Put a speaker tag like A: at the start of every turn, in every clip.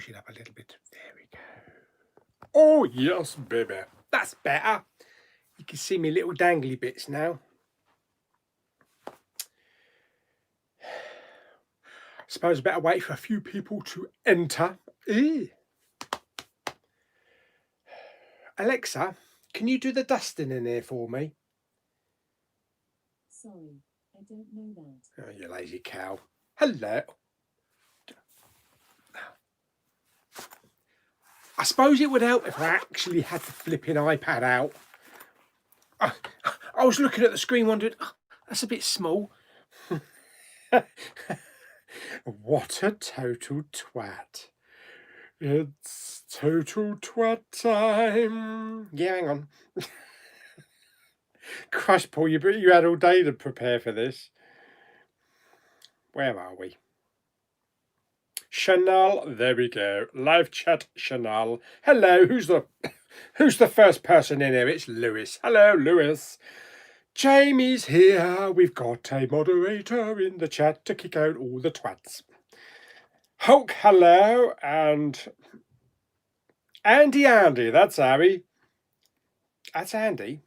A: push it up a little bit. There we go. Oh, yes, baby. That's better. You can see me little dangly bits now. Suppose I better wait for a few people to enter. Ew. Alexa, can you do the dusting in here for me?
B: Sorry, I don't know that.
A: Oh, you lazy cow. Hello. I suppose it would help if I actually had the flipping iPad out. I was looking at the screen wondering, oh, that's a bit small. What a total twat. It's total twat time. Yeah, hang on. Christ, Paul, you had all day to prepare for this. Where are we? Chanel, there we go. Live chat, Chanel. Hello, who's the first person in here? It's Lewis. Hello, Lewis. Jamie's here. We've got a moderator in the chat to kick out all the twats. Hulk, hello, and Andy, that's Harry. That's Andy.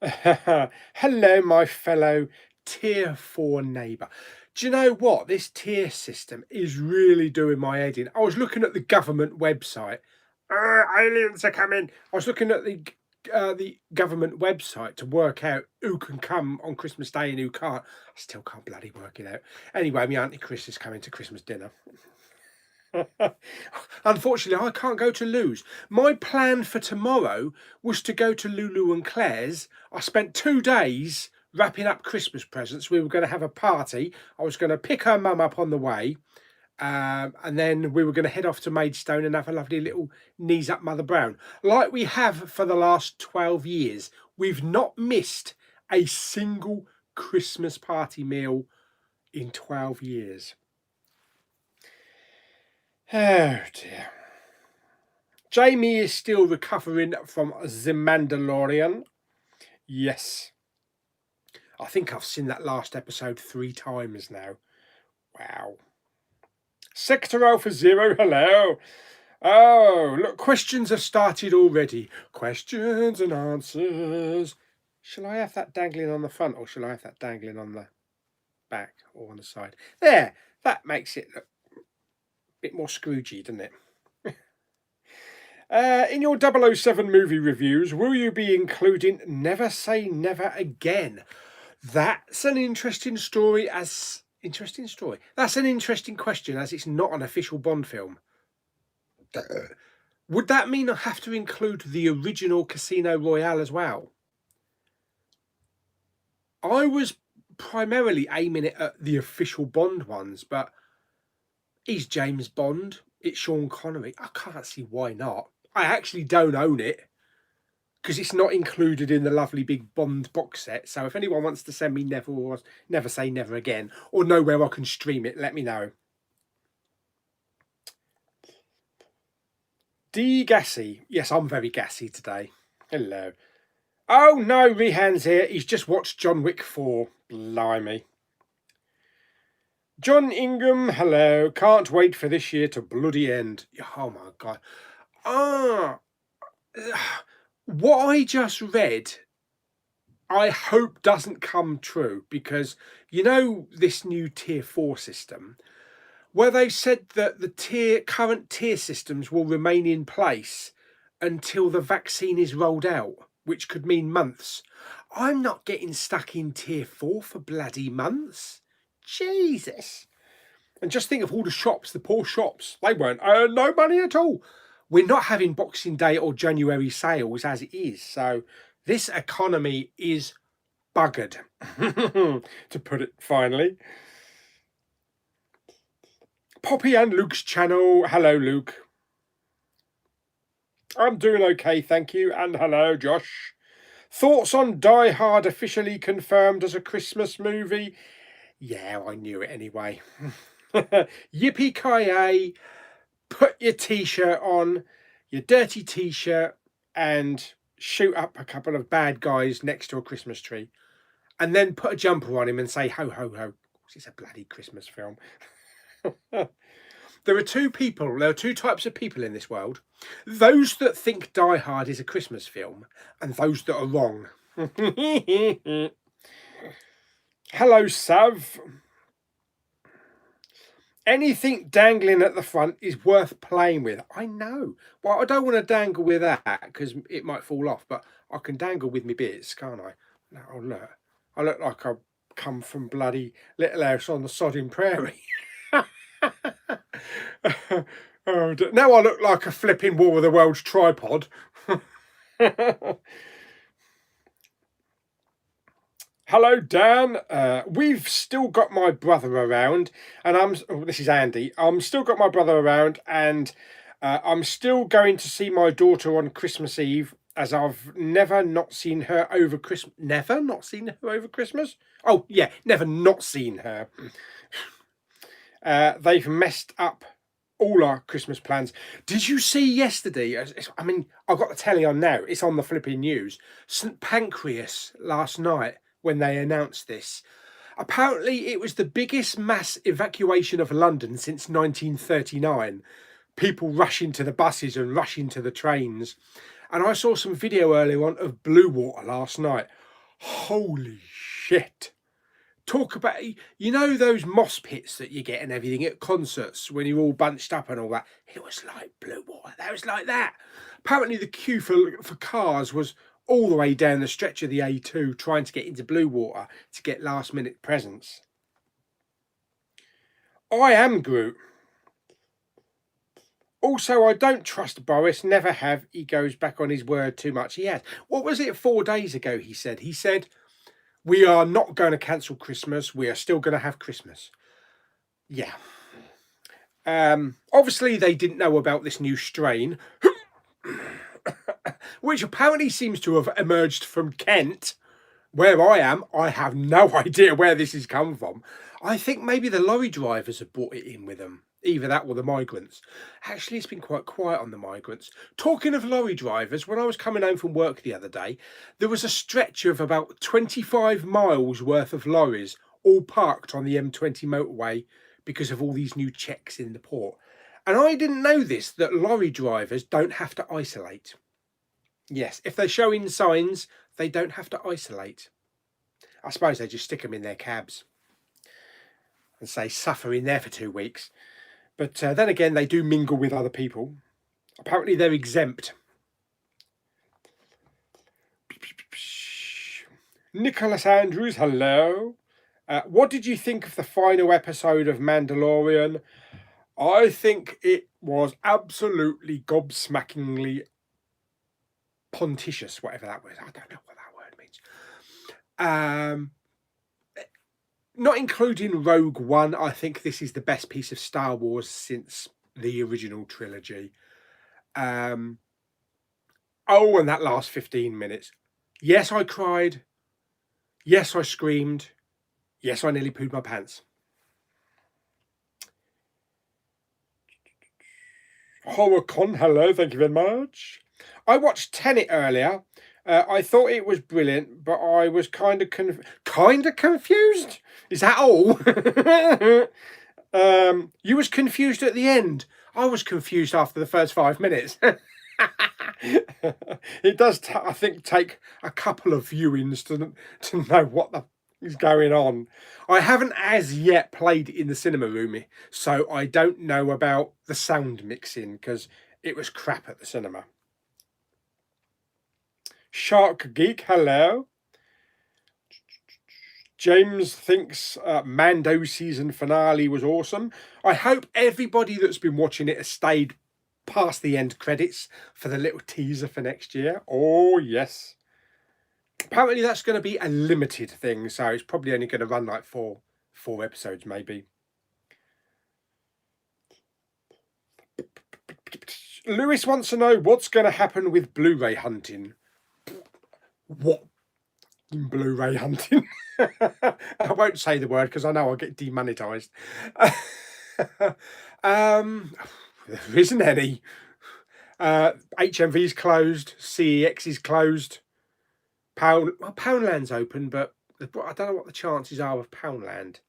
A: Hello, my fellow Tier 4 neighbour. Do you know what? This tier system is really doing my head in. I was looking at the government website. Aliens are coming. I was looking at the government website to work out who can come on Christmas Day and who can't. I still can't bloody work it out. Anyway, my Auntie Chris is coming to Christmas dinner. Unfortunately, I can't go to Lou's. My plan for tomorrow was to go to Lulu and Claire's. I spent 2 days wrapping up Christmas presents. We were going to have a party. I was going to pick her mum up on the way. And then we were going to head off to Maidstone and have a lovely little knees up Mother Brown. Like we have for the last 12 years. We've not missed a single Christmas party meal in 12 years. Oh dear. Jamie is still recovering from the Mandalorian. Yes. I think I've seen that last episode 3 times now. Wow. Sector Alpha Zero, hello. Oh, look, questions have started already. Questions and answers. Shall I have that dangling on the front or shall I have that dangling on the back or on the side? There, that makes it look a bit more Scroogey, doesn't it? In your 007 movie reviews, will you be including Never Say Never Again? That's an interesting story. That's an interesting question, as it's not an official Bond film. Would that mean I have to include the original Casino Royale as well? I was primarily aiming it at the official Bond ones, but he's James Bond. It's Sean Connery. I can't see why not. I actually don't own it because it's not included in the lovely big Bond box set. So if anyone wants to send me Never Say Never Again or know where I can stream it, let me know. D Gassy. Yes, I'm very gassy today. Hello. Oh no, Rehan's here. He's just watched John Wick 4. Blimey. John Ingham, hello. Can't wait for this year to bloody end. Oh my God. What I just read, I hope doesn't come true, because you know this new tier 4 system where they said that the current tier systems will remain in place until the vaccine is rolled out, which could mean months. I'm not getting stuck in tier 4 for bloody months. Jesus. And just think of all the shops, the poor shops, they won't earn no money at all. We're not having Boxing Day or January sales as it is. So this economy is buggered, to put it finally. Poppy and Luke's channel. Hello, Luke. I'm doing okay, thank you. And hello, Josh. Thoughts on Die Hard officially confirmed as a Christmas movie? Yeah, I knew it anyway. Yippee-ki-yay. Put your t-shirt on, your dirty t-shirt, and shoot up a couple of bad guys next to a Christmas tree. And then put a jumper on him and say, ho, ho, ho. It's a bloody Christmas film. The There are two types of people in this world. Those that think Die Hard is a Christmas film, and those that are wrong. Hello, Sav. Anything dangling at the front is worth playing with. I know. Well, I don't want to dangle with that because it might fall off, but I can dangle with me bits, can't I? Oh, look. I look like I've come from bloody Little House on the Sodding Prairie. Oh, now I look like a flipping War of the Worlds tripod. Hello, Dan. We've still got my brother around, and this is Andy. I'm still got my brother around, and I'm still going to see my daughter on Christmas Eve, as I've never not seen her over Christmas. Never not seen her over Christmas? Oh, yeah, never not seen her. They've messed up all our Christmas plans. Did you see yesterday? I mean, I've got the telly on now. It's on the flipping news. St Pancras last night, when they announced this. Apparently it was the biggest mass evacuation of London since 1939. People rushing to the buses and rushing to the trains. And I saw some video earlier on of Blue Water last night. Holy shit. Talk about, you know those moss pits that you get and everything at concerts when you're all bunched up and all that? It was like Blue Water. That was like that. Apparently the queue for cars was all the way down the stretch of the A2 trying to get into Blue Water to get last minute presents. I am Groot. Also, I don't trust Boris, never have. He goes back on his word too much. He has. What was it 4 days ago he said? He said, we are not going to cancel Christmas. We are still going to have Christmas. Yeah. Obviously, they didn't know about this new strain, which apparently seems to have emerged from Kent. Where I am, I have no idea where this has come from. I think maybe the lorry drivers have brought it in with them. Either that or the migrants. Actually, it's been quite quiet on the migrants. Talking of lorry drivers, when I was coming home from work the other day, there was a stretch of about 25 miles worth of lorries all parked on the M20 motorway because of all these new checks in the port. And I didn't know this, that lorry drivers don't have to isolate. Yes, if they're showing signs, they don't have to isolate. I suppose they just stick them in their cabs and say suffer in there for 2 weeks. But then again, they do mingle with other people. Apparently they're exempt. Nicholas Andrews, hello. What did you think of the final episode of Mandalorian? I think it was absolutely gobsmackingly pontious, whatever that was. I don't know what that word means. Not including Rogue One, I think this is the best piece of Star Wars since the original trilogy. Oh, and that last 15 minutes. Yes, I cried. Yes, I screamed. Yes, I nearly pooed my pants. HorrorCon, hello, thank you very much. I watched Tenet earlier. I thought it was brilliant, but I was kind of confused. Is that all? You was confused at the end. I was confused after the first 5 minutes. It does, I think, take a couple of viewings to know what is going on. I haven't as yet played in the cinema room, so I don't know about the sound mixing because it was crap at the cinema. Shark Geek, hello. James thinks Mando season finale was awesome. I hope everybody that's been watching it has stayed past the end credits for the little teaser for next year. Oh, yes. Apparently that's going to be a limited thing, so it's probably only going to run like four episodes, maybe. Lewis wants to know what's going to happen with Blu-ray hunting. What? Blu-ray hunting? I won't say the word because I know I'll get demonetized. There isn't any. HMV's closed. CEX is closed. Poundland's open, but I don't know what the chances are of Poundland.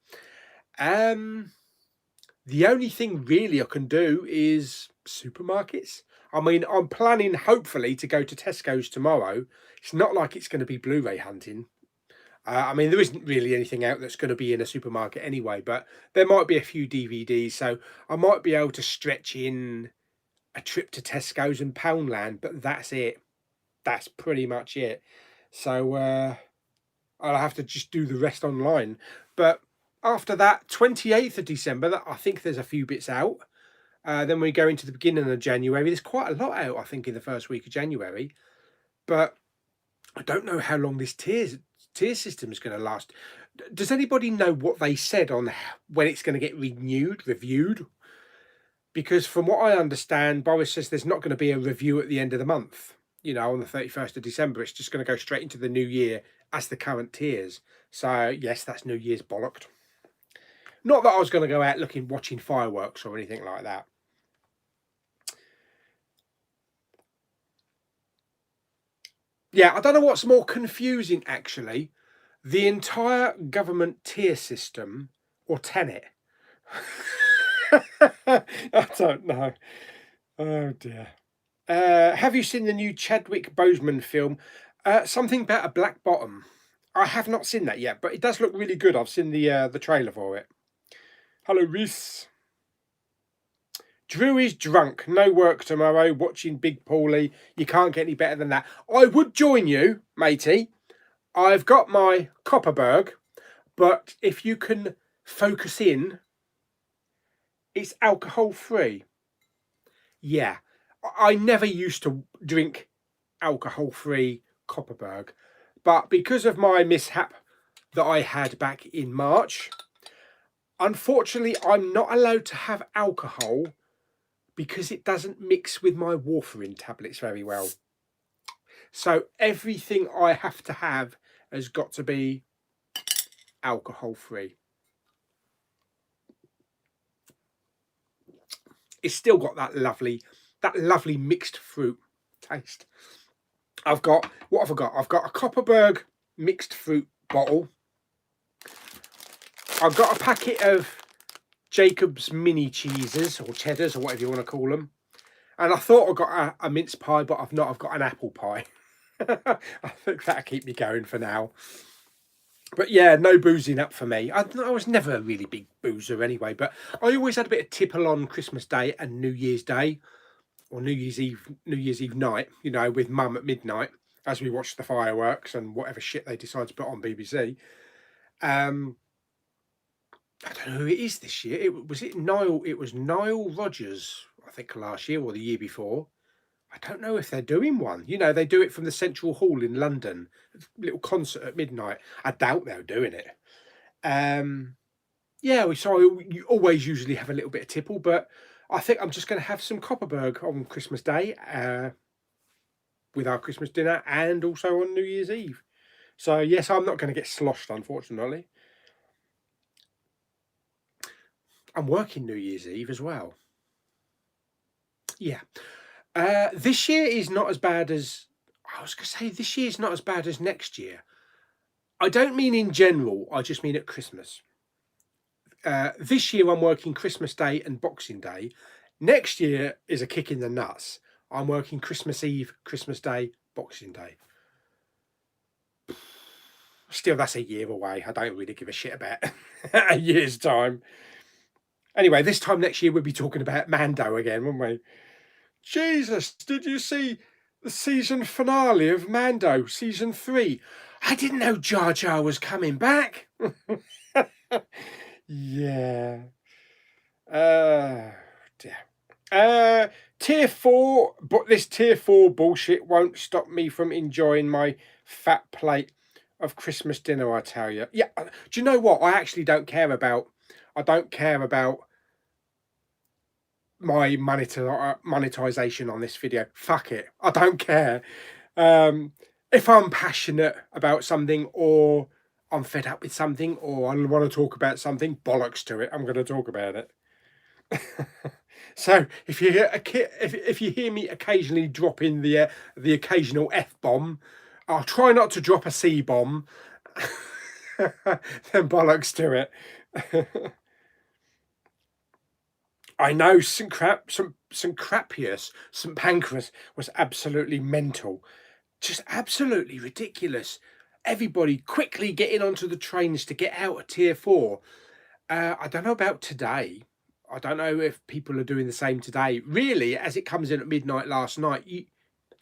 A: The only thing really I can do is supermarkets. I mean, I'm planning hopefully to go to Tesco's tomorrow. It's not like it's going to be Blu-ray hunting. I mean, there isn't really anything out that's going to be in a supermarket anyway, but there might be a few DVDs, so I might be able to stretch in a trip to Tesco's and Poundland, but that's it. That's pretty much it. So I'll have to just do the rest online. But after that, 28th of December, I think there's a few bits out. Then we go into the beginning of January. There's quite a lot out, I think, in the first week of January. But I don't know how long this tier system is going to last. Does anybody know what they said on when it's going to get reviewed? Because from what I understand, Boris says there's not going to be a review at the end of the month. You know, on the 31st of December, it's just going to go straight into the new year as the current tiers. So, yes, that's New Year's bollocked. Not that I was going to go out watching fireworks or anything like that. Yeah, I don't know what's more confusing, actually. The entire government tier system or Tenet. I don't know. Oh, dear. Have you seen the new Chadwick Boseman film, Something About a Black Bottom? I have not seen that yet, but it does look really good. I've seen the trailer for it. Hello, Reese. Drew is drunk. No work tomorrow. Watching Big Pauly. You can't get any better than that. I would join you, matey. I've got my Copperberg, but if you can focus in, it's alcohol free. Yeah, I never used to drink alcohol free Copperberg, but because of my mishap that I had back in March, unfortunately, I'm not allowed to have alcohol because it doesn't mix with my warfarin tablets very well. So everything I have to have has got to be alcohol free. It's still got that lovely mixed fruit taste. I've got, what have I got? I've got a Copperberg mixed fruit bottle. I've got a packet of Jacob's mini cheeses or cheddars or whatever you want to call them. And I thought I got a mince pie, but I've not. I've got an apple pie. I think that'll keep me going for now. But yeah, no boozing up for me. I was never a really big boozer anyway, but I always had a bit of tipple on Christmas Day and New Year's Day, or New Year's Eve night, you know, with Mum at midnight as we watched the fireworks and whatever shit they decide to put on BBC. I don't know who it is this year. It was Nile Rodgers, I think, last year or the year before. I don't know if they're doing one. You know, they do it from the Central Hall in London, a little concert at midnight. I doubt they're doing it. Yeah, you always usually have a little bit of tipple, but I think I'm just going to have some Copperberg on Christmas Day with our Christmas dinner and also on New Year's Eve. So, yes, I'm not going to get sloshed, unfortunately. I'm working New Year's Eve as well. Yeah. This year is not as bad as... I was going to say this year is not as bad as next year. I don't mean in general. I just mean at Christmas. This year I'm working Christmas Day and Boxing Day. Next year is a kick in the nuts. I'm working Christmas Eve, Christmas Day, Boxing Day. Still, that's a year away. I don't really give a shit about a year's time. Anyway, this time next year we'll be talking about Mando again, won't we? Jesus, did you see the season finale of Mando, season 3? I didn't know Jar Jar was coming back. Yeah. Dear. Tier 4, but this tier 4 bullshit won't stop me from enjoying my fat plate of Christmas dinner, I tell you. Yeah, do you know what? I actually don't care about... I don't care about my monetization on this video. Fuck it. I don't care. If I'm passionate about something, or I'm fed up with something, or I want to talk about something, bollocks to it. I'm going to talk about it. So if you hear me occasionally drop in the occasional F-bomb, I'll try not to drop a C-bomb. Then bollocks to it. I know St. Crapius, St. Pancras was absolutely mental. Just absolutely ridiculous. Everybody quickly getting onto the trains to get out of tier 4. I don't know about today. I don't know if people are doing the same today. Really, as it comes in at midnight last night,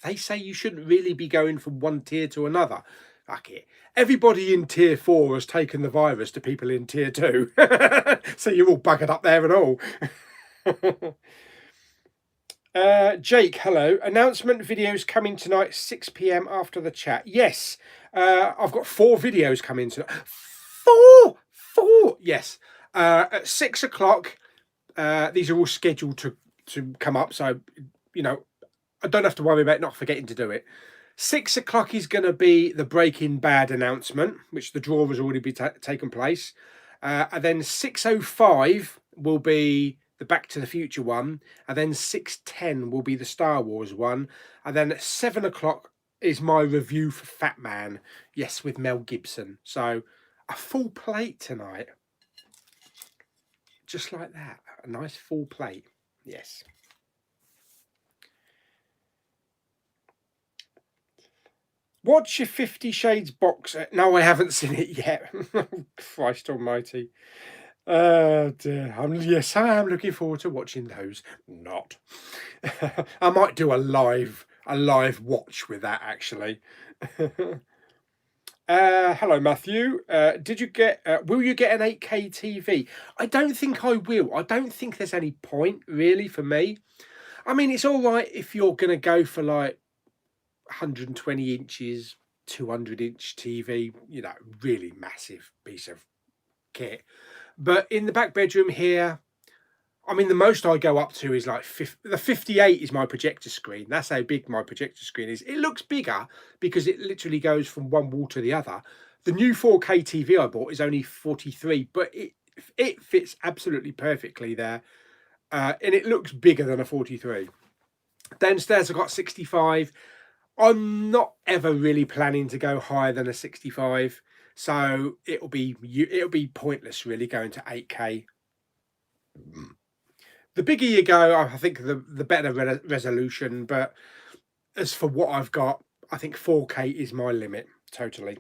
A: they say you shouldn't really be going from one tier to another. Fuck it. Everybody in tier 4 has taken the virus to people in tier 2. So you're all buggered up there and all. Jake, hello. Announcement videos coming tonight, 6 p.m. after the chat. Yes, I've got 4 videos coming tonight. Four. Yes, at 6 o'clock. These are all scheduled to come up, so you know I don't have to worry about not forgetting to do it. 6 o'clock is going to be the Breaking Bad announcement, which the draw has already taken place, and then 6:05 will be the Back to the Future one, and then 6:10 will be the Star Wars one, and then at 7 o'clock is my review for Fat Man, yes, with Mel Gibson. So a full plate tonight, just like that, a nice full plate. Yes. Watch your 50 Shades box. No, I haven't seen it yet. Christ almighty. Dear. Yes, I am looking forward to watching those. Not. I might do a live watch with that, actually. Hello, Matthew. Did you get? Will you get an 8K TV? I don't think I will. I don't think there's any point really for me. I mean, it's all right if you're gonna go for like 120 inches, 200-inch TV. You know, really massive piece of kit. But in the back bedroom here, I mean, the most I go up to is like the 58 is my projector screen. That's how big my projector screen is. It looks bigger because it literally goes from one wall to the other. The new 4K TV I bought is only 43, but it fits absolutely perfectly there. And it looks bigger than a 43. Downstairs I've got 65. I'm not ever really planning to go higher than a 65. So it'll be pointless really going to 8K. The bigger you go, I think the better resolution. But as for what I've got, I think 4K is my limit, totally.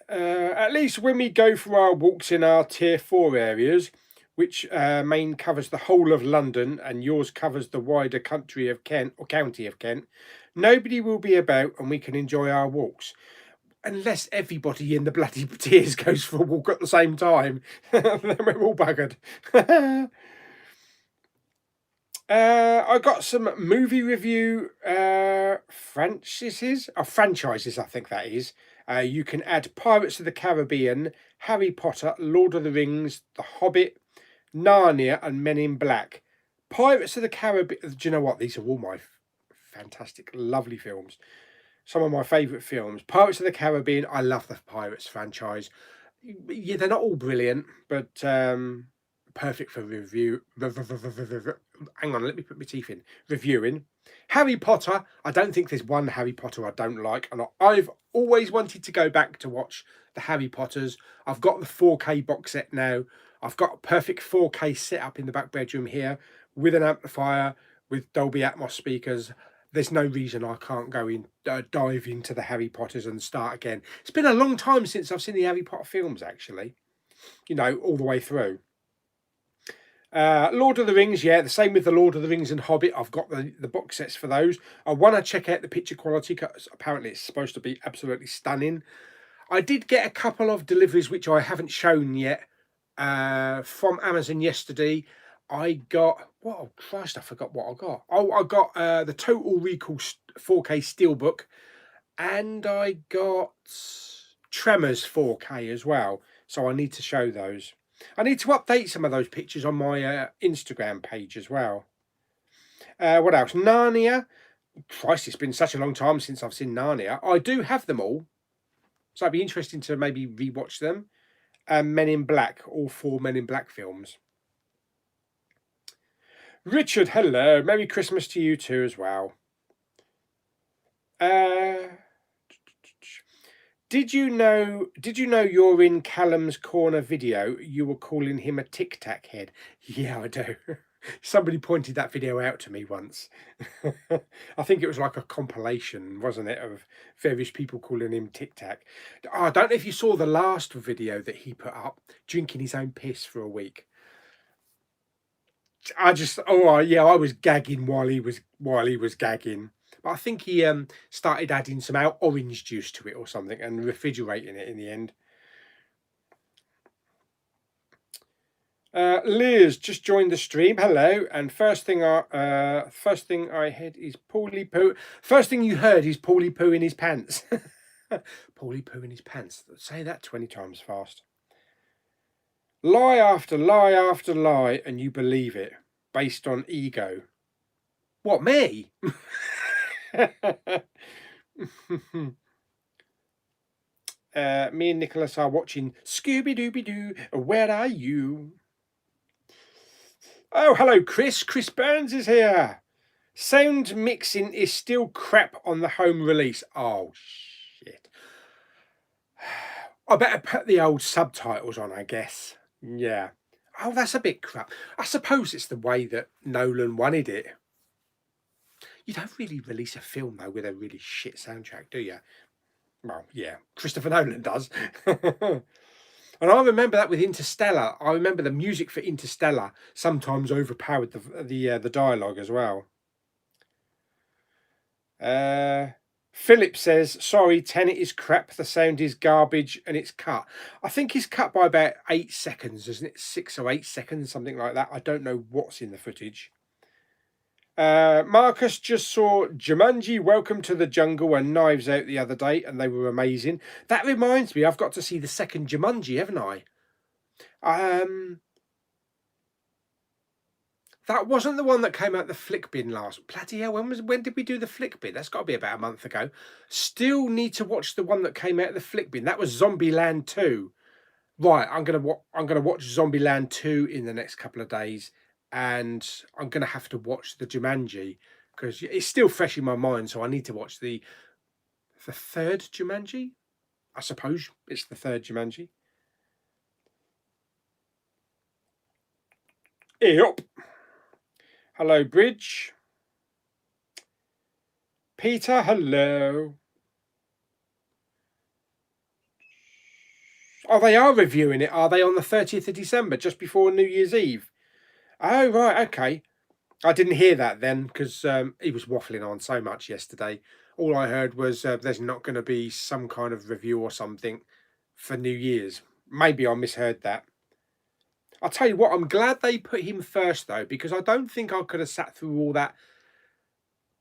A: At least when we go for our walks in our tier 4 areas, which main covers the whole of London and yours covers the wider country of Kent or county of Kent, nobody will be about and we can enjoy our walks. Unless everybody in the bloody tiers goes for a walk at the same time, then we're all buggered. I got some movie review franchises, I think that is. You can add Pirates of the Caribbean, Harry Potter, Lord of the Rings, The Hobbit, Narnia, and Men in Black. Pirates of the Caribbean. Do you know what? These are all my fantastic, lovely films. Some of my favourite films. Pirates of the Caribbean. I love the Pirates franchise. Yeah, they're not all brilliant, but perfect for review. Hang on, let me put my teeth in. Reviewing. Harry Potter. I don't think there's one Harry Potter I don't like. And I've always wanted to go back to watch the Harry Potters. I've got the 4K box set now. I've got a perfect 4K setup in the back bedroom here with an amplifier, with Dolby Atmos speakers. There's no reason I can't go in, dive into the Harry Potters and start again. It's been a long time since I've seen the Harry Potter films, actually. You know, all the way through. Lord of the Rings, yeah, the same with the Lord of the Rings and Hobbit. I've got the box sets for those. I want to check out the picture quality because apparently it's supposed to be absolutely stunning. I did get a couple of deliveries which I haven't shown yet from Amazon yesterday. I got, oh Christ, I forgot what I got. Oh, I got the Total Recall 4K Steelbook, and I got Tremors 4K as well. So I need to show those. I need to update some of those pictures on my Instagram page as well. What else? Narnia. Christ, it's been such a long time since I've seen Narnia. I do have them all, so it'd be interesting to maybe rewatch them. Men in Black, all 4 Men in Black films. Richard, hello. Merry Christmas to you too as well. Did you know you're in Callum's Corner video? You were calling him a Tic Tac head. Yeah, I do. Somebody pointed that video out to me once. I think it was like a compilation, wasn't it, of various people calling him Tic Tac. Oh, I don't know if you saw the last video that he put up, drinking his own piss for a week. I was gagging while he was gagging. But I think he started adding some orange juice to it or something and refrigerating it in the end. Liz just joined the stream. Hello. And first thing I heard is Pauly poo. First thing you heard is Pauly poo in his pants. Pauly poo in his pants. Say that 20 times fast. Lie after lie after lie, and you believe it, based on ego. What, me? Me and Nicholas are watching Scooby-Dooby-Doo. Where are you? Oh, hello, Chris. Chris Burns is here. Sound mixing is still crap on the home release. Oh, shit. I better put the old subtitles on, I guess. Yeah. Oh, that's a bit crap. I suppose it's the way that Nolan wanted it. You don't really release a film, though, with a really shit soundtrack, do you? Well, yeah, Christopher Nolan does. And I remember that with Interstellar. I remember the music for Interstellar sometimes overpowered the dialogue as well. Philip says, sorry, Tenet is crap, the sound is garbage, and it's cut. I think it's cut by about 8 seconds, isn't it? 6 or 8 seconds, something like that. I don't know what's in the footage. Marcus just saw Jumanji Welcome to the Jungle and Knives Out the other day, and they were amazing. That reminds me, I've got to see the second Jumanji, haven't I? That wasn't the one that came out the flick bin last. Bloody hell, when did we do the flick bin? That's got to be about a month ago. Still need to watch the one that came out of the flick bin. That was Zombieland 2. Right, I'm gonna watch Zombieland 2 in the next couple of days, and I'm gonna have to watch the Jumanji because it's still fresh in my mind. So I need to watch the third Jumanji. I suppose it's the third Jumanji. Yep. Hello, Bridge. Peter, hello. Oh, they are reviewing it, are they, on the 30th of December, just before New Year's Eve? Oh, right, okay. I didn't hear that then, because he was waffling on so much yesterday. All I heard was there's not going to be some kind of review or something for New Year's. Maybe I misheard that. I'll tell you what, I'm glad they put him first, though, because I don't think I could have sat through all that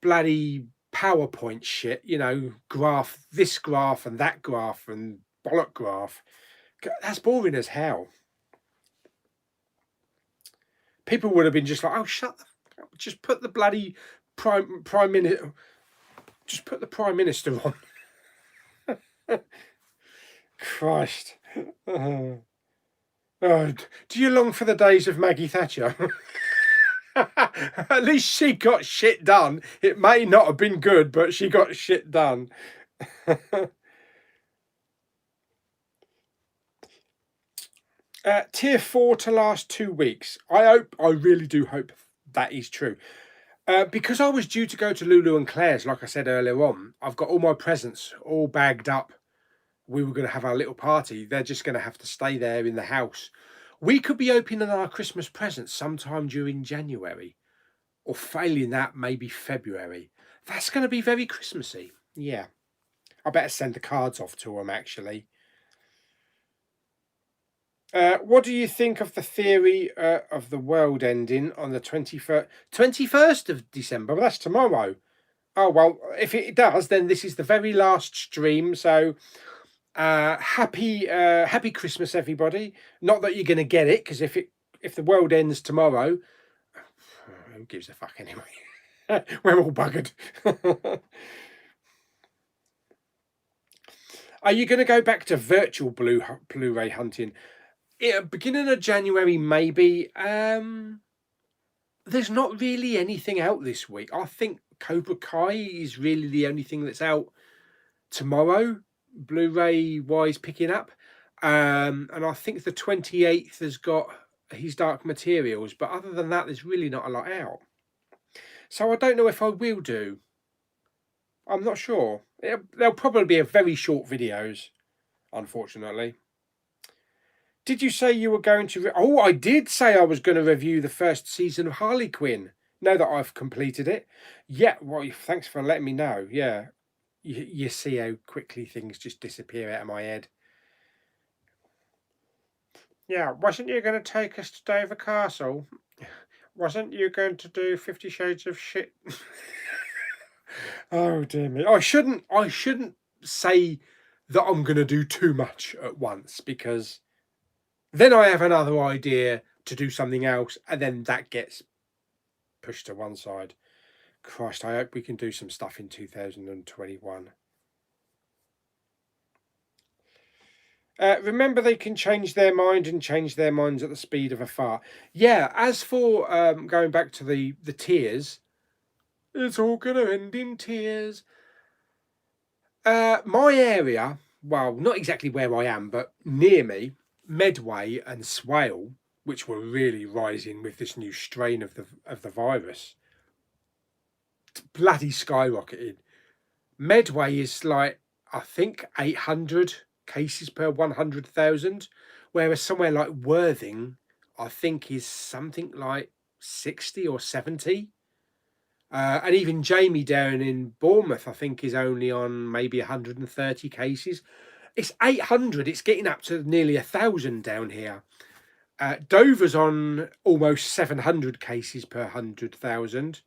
A: bloody PowerPoint shit, you know, graph, this graph and that graph and bollock graph. That's boring as hell. People would have been just like, oh, shut the fuck up. Just put the bloody prime minister, just put the prime minister on. Christ. Oh, do you long for the days of Maggie Thatcher? At least she got shit done. It may not have been good, but she got shit done. Tier 4 to last 2 weeks. I really do hope that is true. Because I was due to go to Lulu and Claire's, like I said earlier on, I've got all my presents all bagged up. We were going to have our little party. They're just going to have to stay there in the house. We could be opening our Christmas presents sometime during January, or failing that, maybe February. That's going to be very Christmassy. Yeah. I better send the cards off to them, actually. What do you think of the theory of the world ending on the 21st of December? Well, that's tomorrow. Oh, well, if it does, then this is the very last stream. So happy Christmas, everybody. Not that you're going to get it, because if the world ends tomorrow, who gives a fuck anyway? We're all buggered. Are you going to go back to virtual Blu-ray hunting? Beginning of January, maybe. There's not really anything out this week. I think Cobra Kai is really the only thing that's out tomorrow. Blu-ray wise picking up. And I think the 28th has got His Dark Materials, but other than that, there's really not a lot out. So I don't know if I will do. I'm not sure. They'll probably be a very short videos, unfortunately. Did you say you were going to... Oh, I did say I was going to review the first season of Harley Quinn. Now that I've completed it. Yeah, well, thanks for letting me know. Yeah, you see how quickly things just disappear out of my head. Yeah, wasn't you going to take us to Dover Castle? Wasn't you going to do 50 Shades of Shit? Oh dear me. I shouldn't say that I'm going to do too much at once, because then I have another idea to do something else and then that gets pushed to one side. Christ, I hope we can do some stuff in 2021. Remember, they can change their mind and change their minds at the speed of a fart. Yeah, as for going back to the tears, it's all going to end in tears. My area, well, not exactly where I am, but near me, Medway and Swale, which were really rising with this new strain of the virus, bloody skyrocketed. Medway is like, I think, 800 cases per 100,000, whereas somewhere like Worthing, I think, is something like 60 or 70. And even Jamie down in Bournemouth, I think, is only on maybe 130 cases. It's 800. It's getting up to nearly 1,000 down here. Dover's on almost 700 cases per 100,000.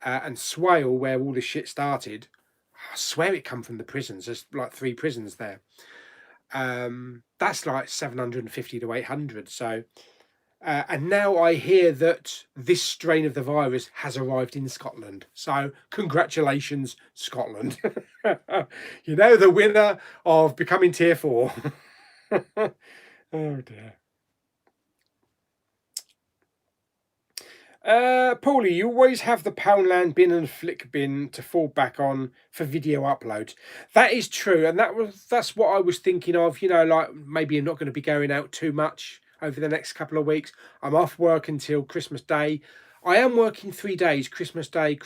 A: And Swale, where all this shit started, I swear it come from the prisons. There's like 3 prisons there. That's like 750 to 800. So, and now I hear that this strain of the virus has arrived in Scotland. So congratulations, Scotland. You know, the winner of becoming tier 4. Oh dear. Pauly, you always have the Poundland bin and Flick bin to fall back on for video uploads. That is true, and that's what I was thinking of. You know, like maybe I'm not going to be going out too much over the next couple of weeks. I'm off work until Christmas Day. I am working 3 days: Christmas Day,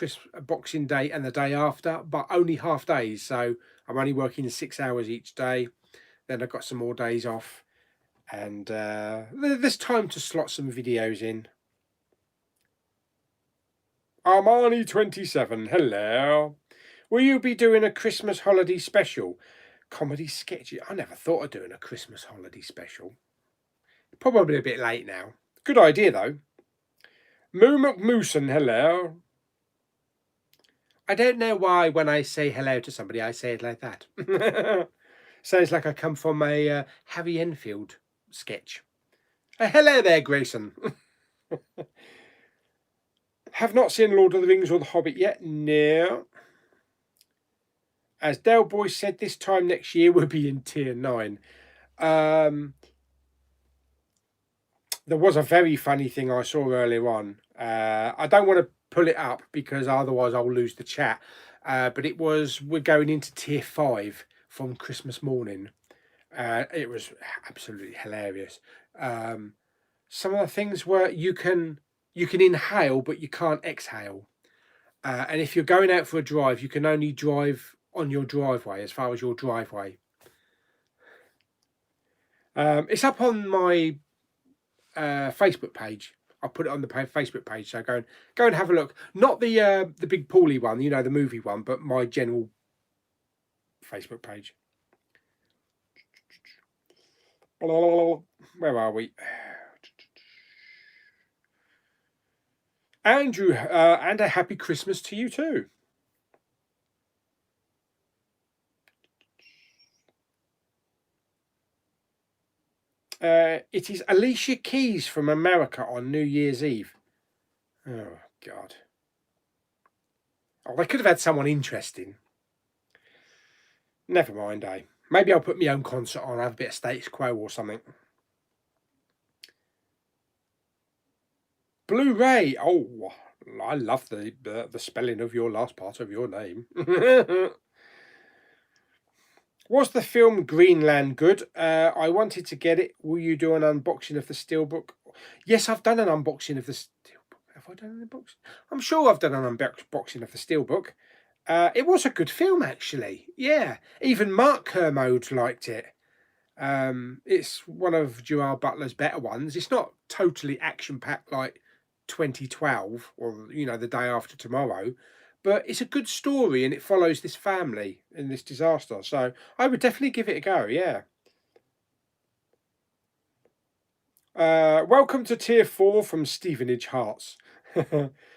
A: Boxing Day, and the day after, but only half days. So I'm only working 6 hours each day. Then I've got some more days off, and there's time to slot some videos in. Armani27, hello. Will you be doing a Christmas holiday special? Comedy sketch? I never thought of doing a Christmas holiday special. Probably a bit late now. Good idea, though. Moo McMooson, hello. I don't know why when I say hello to somebody, I say it like that. Sounds like I come from a Harry Enfield sketch. Hello there, Grayson. Have not seen Lord of the Rings or The Hobbit yet? No. As Del Boy said, this time next year we'll be in tier 9. There was a very funny thing I saw earlier on. I don't want to pull it up because otherwise I'll lose the chat. But it was, we're going into tier 5 from Christmas morning. It was absolutely hilarious. Some of the things were you can inhale, but you can't exhale. And if you're going out for a drive, you can only drive on your driveway, as far as your driveway. It's up on my Facebook page. I'll put it on the Facebook page, so go and have a look. Not the big Pauly one, you know, the movie one, but my general Facebook page. Where are we? Andrew, and a happy Christmas to you too. It is Alicia Keys from America on New Year's Eve. Oh, God. Oh, they could have had someone interesting. Never mind, eh? Maybe I'll put my own concert on, have a bit of status quo or something. Blu-ray. Oh, I love the spelling of your last part of your name. Was the film Greenland good? I wanted to get it. Will you do an unboxing of the steelbook? Yes, I've done an unboxing of the steelbook. Have I done an unboxing? I'm sure I've done an unboxing of the steelbook. It was a good film, actually. Yeah, even Mark Kermode liked it. It's one of Gerard Butler's better ones. It's not totally action-packed like 2012 or, you know, The Day After Tomorrow, but it's a good story and it follows this family in this disaster. So I would definitely give it a go, yeah. Welcome to Tier 4 from Stevenage Hearts.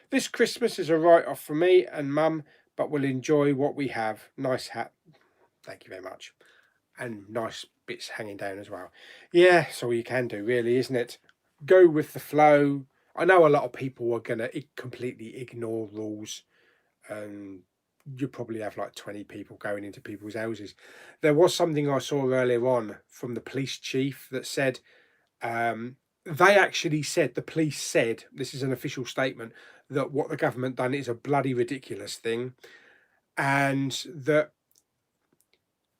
A: This Christmas is a write-off for me and Mum, but we'll enjoy what we have. Nice hat. Thank you very much. And nice bits hanging down as well. Yeah, that's all you can do, really, isn't it? Go with the flow. I know a lot of people are going to completely ignore rules, and you probably have like 20 people going into people's houses. There was something I saw earlier on from the police chief that said, they actually said, the police said, this is an official statement, that what the government done is a bloody ridiculous thing, and that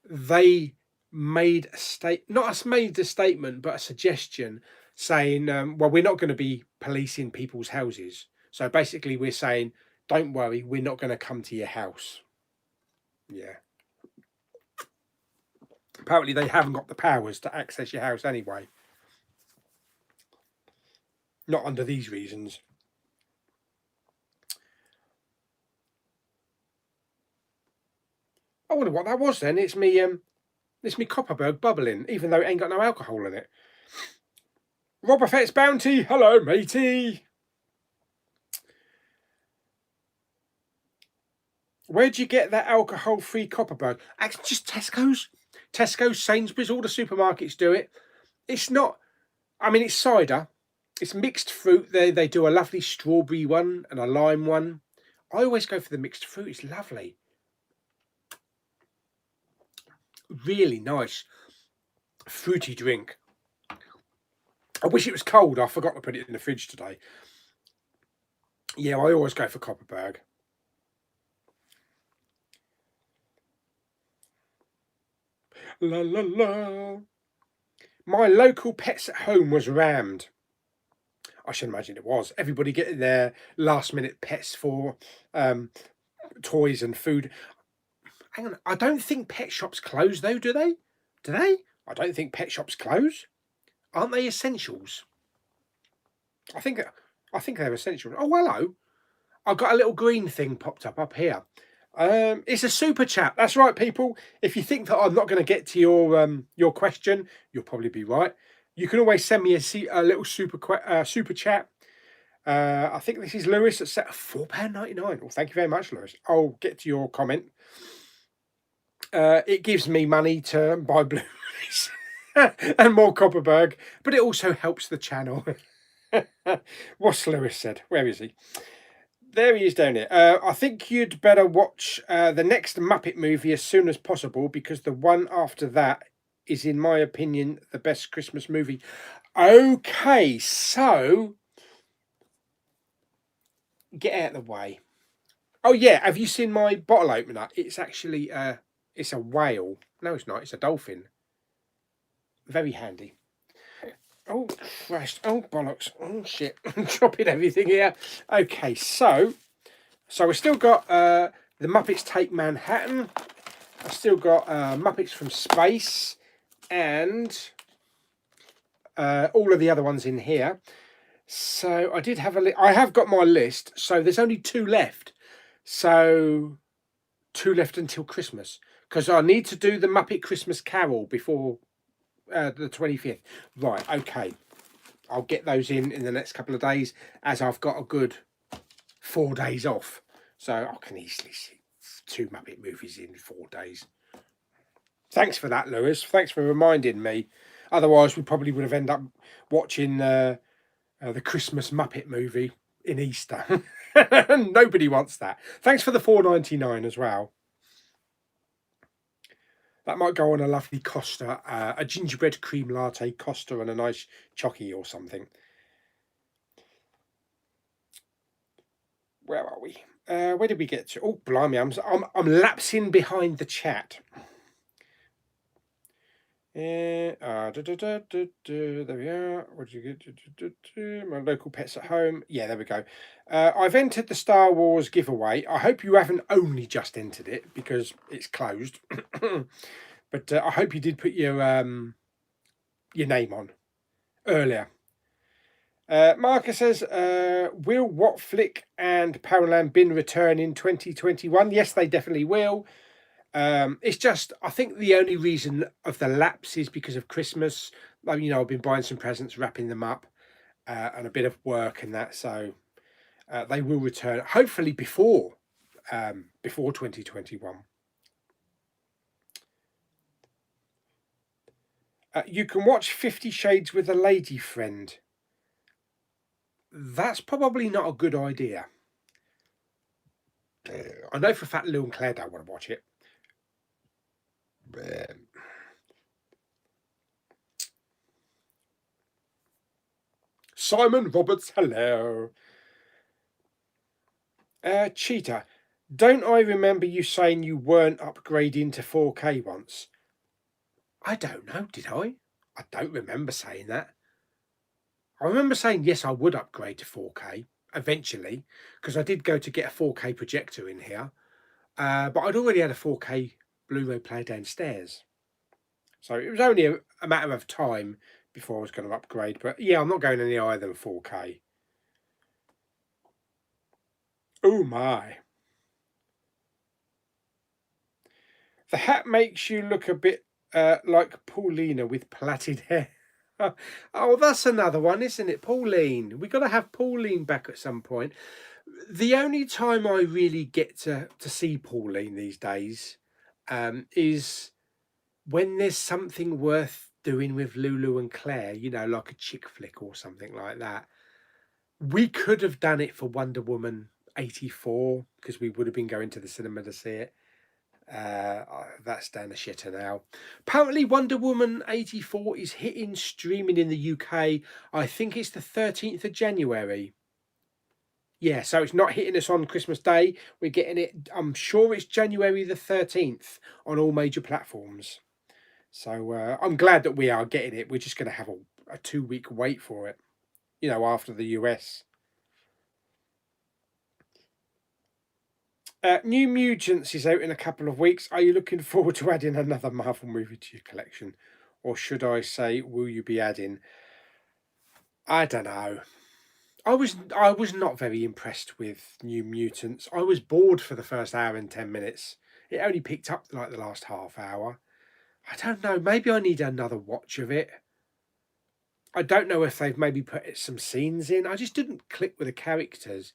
A: they made a statement, but a suggestion saying, well, we're not going to be policing people's houses. So basically we're saying, don't worry, we're not going to come to your house. Yeah. Apparently they haven't got the powers to access your house anyway. Not under these reasons. I wonder what that was then. It's me Copperberg bubbling, even though it ain't got no alcohol in it. Robert Fett's Bounty, hello matey. Where'd you get that alcohol-free Copperberg? Actually, just Tesco's. Tesco's, Sainsbury's, all the supermarkets do it. It's not, I mean, it's cider. It's mixed fruit. They do a lovely strawberry one and a lime one. I always go for the mixed fruit. It's lovely. Really nice fruity drink. I wish it was cold. I forgot to put it in the fridge today. Yeah, I always go for Copperberg. La la la. My local Pets at Home was rammed. I should imagine it was. Everybody getting their last minute pets for toys and food. Hang on, I don't think pet shops close though, do they? Do they? I don't think pet shops close. Aren't they essentials? I think they're essentials. Oh, hello. I've got a little green thing popped up here. It's a super chat. That's right, people. If you think that I'm not going to get to your question, you'll probably be right. You can always send me a little super chat. I think this is Lewis at set £4.99. Well, thank you very much, Lewis. I'll get to your comment. It gives me money to buy Blu-rays and more Copperberg, but it also helps the channel. What's Lewis said? Where is he? There he is down here. I think you'd better watch the next Muppet movie as soon as possible, because the one after that is, in my opinion, the best Christmas movie. Okay, so get out of the way. Oh yeah, have you seen my bottle opener? It's actually it's a whale. No, it's not. It's a dolphin. Very handy. Oh Christ! Oh bollocks! Oh shit! I'm dropping everything here. Okay, so we've still got the Muppets Take Manhattan. I've still got Muppets from Space, and all of the other ones in here. So I did have I have got my list. So there's only 2 left. So 2 left until Christmas, because I need to do the Muppet Christmas Carol before the 25th. Right, okay. I'll get those in the next couple of days, as I've got a good 4 days off. So I can easily see 2 Muppet movies in 4 days. Thanks for that, Lewis. Thanks for reminding me. Otherwise, we probably would have ended up watching the Christmas Muppet movie in Easter. Nobody wants that. Thanks for the £4.99 as well. That might go on a lovely Costa, a gingerbread cream latte Costa and a nice chocky or something. Where are we? Where did we get to? Oh, blimey, I'm lapsing behind the chat. There we are. What did you get? My local pets at home. Yeah, there we go. I've entered the Star Wars giveaway. I hope you haven't only just entered it because it's closed. But I hope you did put your name on earlier. Marcus says, will What Flick and Powerland Bin return in 2021? Yes, they definitely will. It's just, I think the only reason of the lapse is because of Christmas. Like, I've been buying some presents, wrapping them up, and a bit of work and that. So they will return, hopefully before 2021. You can watch 50 Shades with a lady friend. That's probably not a good idea. I know for a fact Lou and Claire don't want to watch it. Simon Roberts, hello. Cheetah, don't I remember you saying you weren't upgrading to 4K once? I don't know, did I? I don't remember saying that. I remember saying yes, I would upgrade to 4K eventually, because I did go to get a 4K projector in here, but I'd already had a 4K Blu-ray player downstairs. So it was only a matter of time before I was going to upgrade. But yeah, I'm not going any higher than 4K. Oh my. The hat makes you look a bit like Paulina with plaited hair. Oh, that's another one, isn't it? Pauline. We've got to have Pauline back at some point. The only time I really get to see Pauline these days is when there's something worth doing with Lulu and Claire, like a chick flick or something like that. We could have done it for Wonder Woman 84 because we would have been going to the cinema to see it. That's down the shitter now. Apparently Wonder Woman 84 is hitting streaming in the UK. I think it's the 13th of January. Yeah, so it's not hitting us on Christmas Day. We're getting it, I'm sure it's January the 13th on all major platforms. So I'm glad that we are getting it. We're just going to have a 2-week wait for it, after the US. New Mutants is out in a couple of weeks. Are you looking forward to adding another Marvel movie to your collection? Or should I say, will you be adding? I don't know. I was not very impressed with New Mutants. I was bored for the first hour and 10 minutes. It only picked up like the last half hour. I don't know. Maybe I need another watch of it. I don't know if they've maybe put some scenes in. I just didn't click with the characters.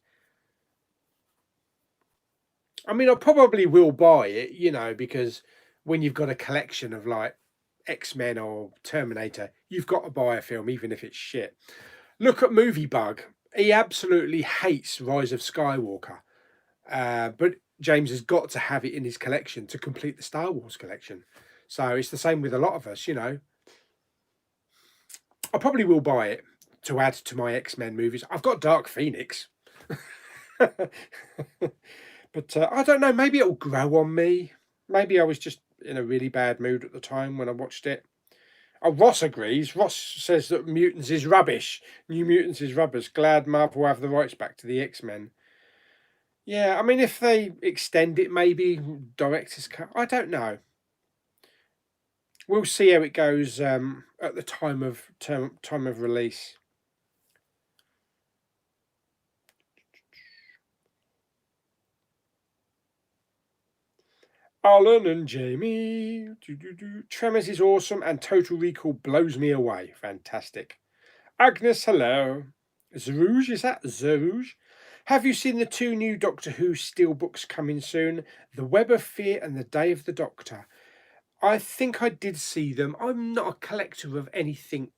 A: I mean, I probably will buy it, because when you've got a collection of like X-Men or Terminator, you've got to buy a film, even if it's shit. Look at Movie Bug. He absolutely hates Rise of Skywalker. But James has got to have it in his collection to complete the Star Wars collection. So it's the same with a lot of us, I probably will buy it to add to my X-Men movies. I've got Dark Phoenix. But I don't know, maybe it'll grow on me. Maybe I was just in a really bad mood at the time when I watched it. Oh, Ross agrees. Ross says that Mutants is rubbish. New Mutants is rubbish. Glad Marvel will have the rights back to the X-Men. Yeah, I mean, if they extend it, maybe director's cut. I don't know. We'll see how it goes at the time of release. Alan and Jamie. Tremors is awesome and Total Recall blows me away. Fantastic. Agnes, hello. Zerouge, is that Zerouge? Have you seen the 2 new Doctor Who steelbooks coming soon? The Web of Fear and The Day of the Doctor. I think I did see them. I'm not a collector of anything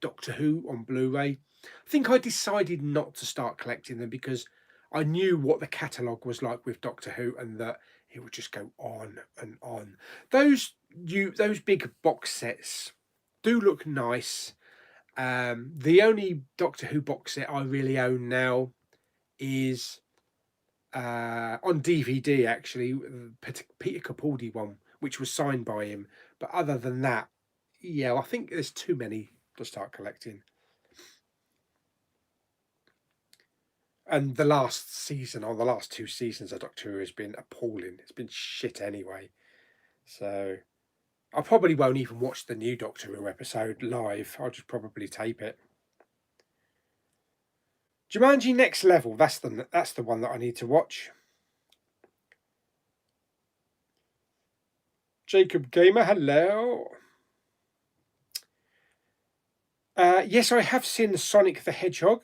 A: Doctor Who on Blu-ray. I think I decided not to start collecting them because I knew what the catalogue was like with Doctor Who and that it would just go on and on. Those big box sets do look nice. The only Doctor Who box set I really own now is on DVD, actually, Peter Capaldi one, which was signed by him. But other than that, yeah, I think there's too many to start collecting. And the last season, or the last 2 seasons of Doctor Who has been appalling. It's been shit anyway. So I probably won't even watch the new Doctor Who episode live. I'll just probably tape it. Jumanji Next Level. That's the one that I need to watch. Jacob Gamer, hello. Yes, I have seen Sonic the Hedgehog.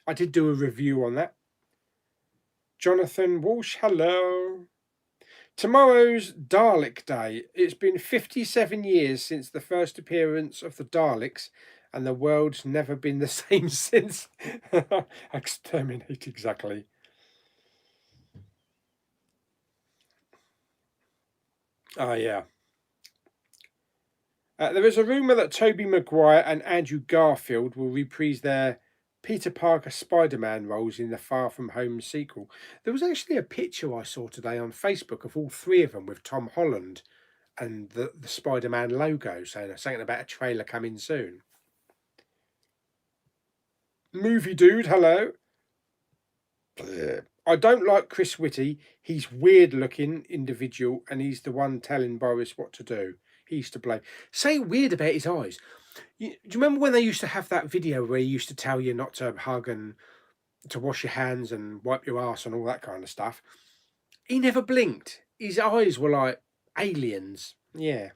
A: I did do a review on that. Jonathan Walsh, hello. Tomorrow's Dalek Day. It's been 57 years since the first appearance of the Daleks, and the world's never been the same since. Exterminate, exactly. Oh, yeah. There is a rumour that Tobey Maguire and Andrew Garfield will reprise their Peter Parker Spider-Man roles in the Far From Home sequel. There was actually a picture I saw today on Facebook of all 3 of them with Tom Holland and the Spider-Man logo, saying something about a trailer coming soon. Movie Dude, hello. I don't like Chris Whitty. He's weird-looking individual, and he's the one telling Boris what to do. He's to blame. Say weird about his eyes. Do you remember when they used to have that video where he used to tell you not to hug and to wash your hands and wipe your ass and all that kind of stuff? He never blinked. His eyes were like aliens. Yeah.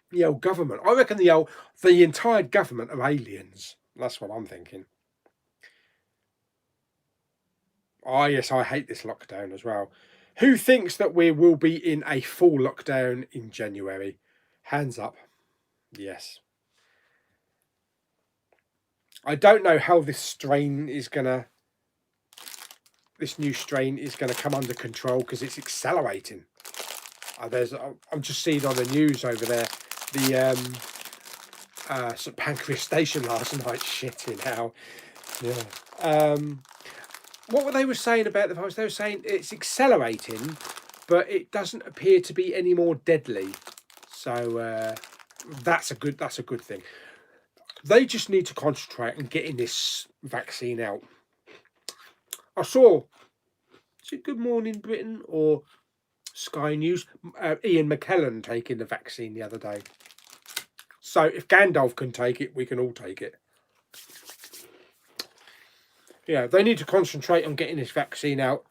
A: The old government. I reckon the entire government of aliens. That's what I'm thinking. Oh, yes, I hate this lockdown as well. Who thinks that we will be in a full lockdown in January? Hands up. Yes. I don't know how this new strain is gonna come under control, because it's accelerating. I'm just seeing on the news over there the St Pancras station last night. Shitting hell. Yeah. What were they saying about the virus? They were saying it's accelerating, but it doesn't appear to be any more deadly. So that's a good thing. They just need to concentrate on getting this vaccine out. I saw, is it Good Morning Britain or Sky News? Ian McKellen taking the vaccine the other day. So if Gandalf can take it, we can all take it. Yeah, they need to concentrate on getting this vaccine out.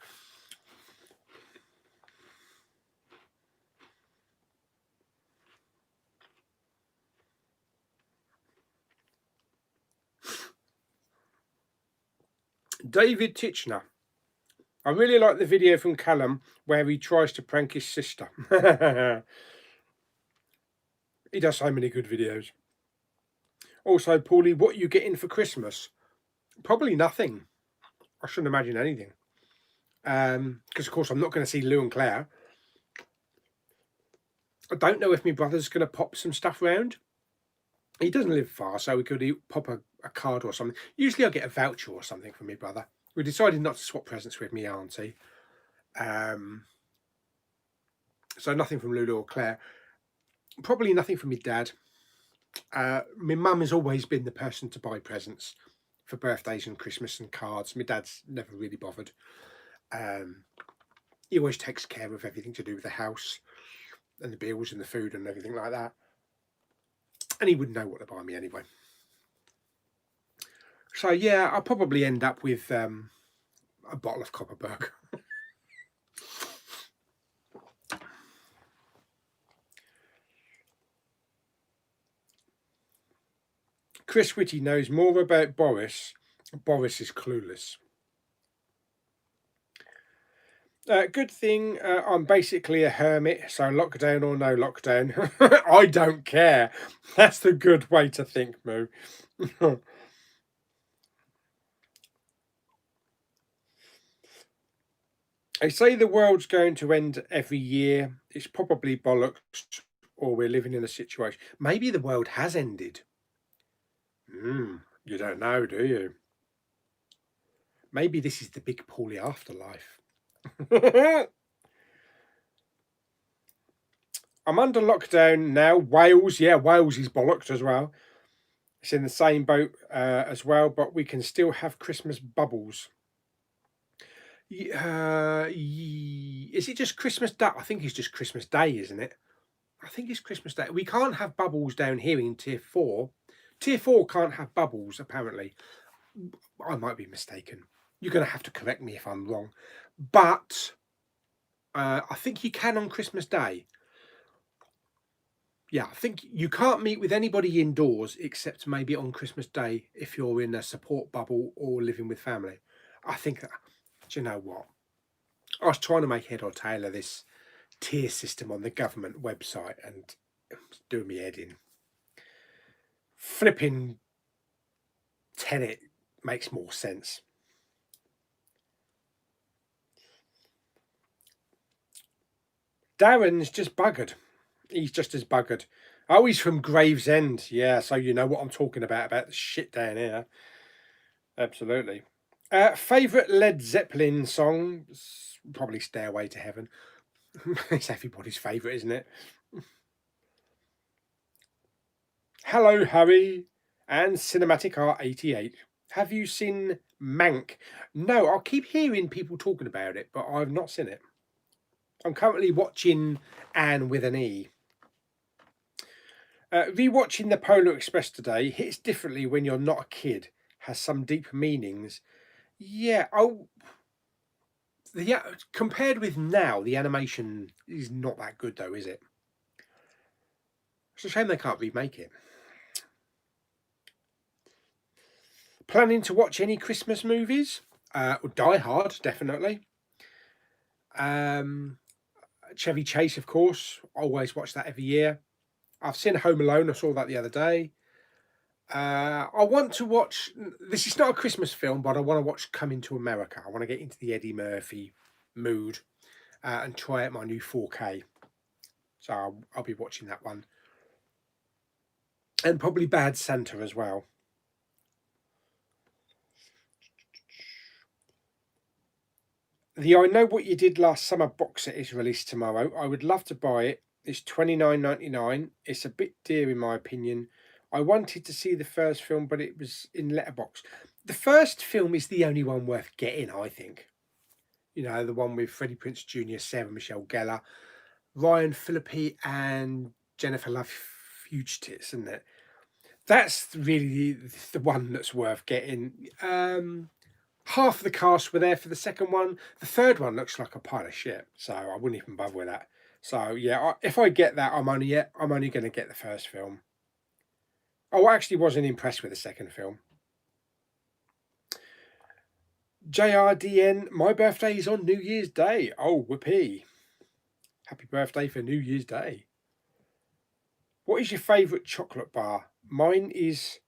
A: David Titchener. I really like the video from Callum where he tries to prank his sister. He does so many good videos. Also, Pauly, what are you getting for Christmas? Probably nothing. I shouldn't imagine anything. Because, of course, I'm not going to see Lou and Claire. I don't know if my brother's going to pop some stuff round. He doesn't live far, so we could pop a card or something. Usually I get a voucher or something from my brother. We decided not to swap presents with me auntie. So nothing from Lulu or Claire. Probably nothing from my dad. My mum has always been the person to buy presents for birthdays and Christmas and cards. My dad's never really bothered. He always takes care of everything to do with the house and the bills and the food and everything like that. And he wouldn't know what to buy me anyway. So yeah, I'll probably end up with a bottle of Copperberg. Chris Whitty knows more about Boris. Boris is clueless. Good thing I'm basically a hermit, so lockdown or no lockdown, I don't care. That's the good way to think, Moo. They say the world's going to end every year. It's probably bollocks, or we're living in a situation. Maybe the world has ended. You don't know, do you? Maybe this is the big Pauly afterlife. I'm under lockdown now. Wales, yeah, Wales is bollocked as well. It's in the same boat as well, but we can still have Christmas bubbles. Is it just Christmas Day? I think it's just Christmas Day, isn't it? I think it's Christmas Day. We can't have bubbles down here in Tier 4. Tier 4 can't have bubbles, apparently. I might be mistaken. You're going to have to correct me if I'm wrong. But I think you can on Christmas Day. Yeah, I think you can't meet with anybody indoors except maybe on Christmas Day if you're in a support bubble or living with family. I think that, do you know what? I was trying to make head or tail of this tier system on the government website and it's doing me head in. Flipping Tenet makes more sense. Darren's just buggered. He's just as buggered. Oh, he's from Gravesend. Yeah, so you know what I'm talking about the shit down here. Absolutely. Favourite Led Zeppelin song? Probably Stairway to Heaven. It's everybody's favourite, isn't it? Hello, Harry and Cinematic R88. Have you seen Mank? No, I keep hearing people talking about it, but I've not seen it. I'm currently watching Anne with an E. Rewatching the Polar Express today hits differently when you're not a kid. Has some deep meanings. Yeah. Oh, compared with now, the animation is not that good, though, is it? It's a shame they can't remake it. Planning to watch any Christmas movies? Die Hard, definitely. Chevy Chase, of course. Always watch that every year. I've seen Home Alone. I saw that the other day. I want to watch. This is not a Christmas film, but I want to watch Coming to America. I want to get into the Eddie Murphy mood and try out my new 4K. So I'll be watching that one. And probably Bad Santa as well. The I Know What You Did Last Summer box set is released tomorrow. I would love to buy it. It's $29.99. It's a bit dear in my opinion. I wanted to see the first film, but it was in letterbox. The first film is the only one worth getting, I think. You know, the one with Freddie Prinze Jr., Sarah Michelle Gellar, Ryan Phillippe, and Jennifer Love Huge Tits, isn't it? That's really the one that's worth getting. Half the cast were there for the second one. The third one looks like a pile of shit, so I wouldn't even bother with that. So yeah, if I get that, I'm only going to get the first film. I actually wasn't impressed with the second film. JRDN, my birthday is on New Year's Day. Oh, whoopee. Happy birthday for New Year's Day. What is your favourite chocolate bar? Mine is...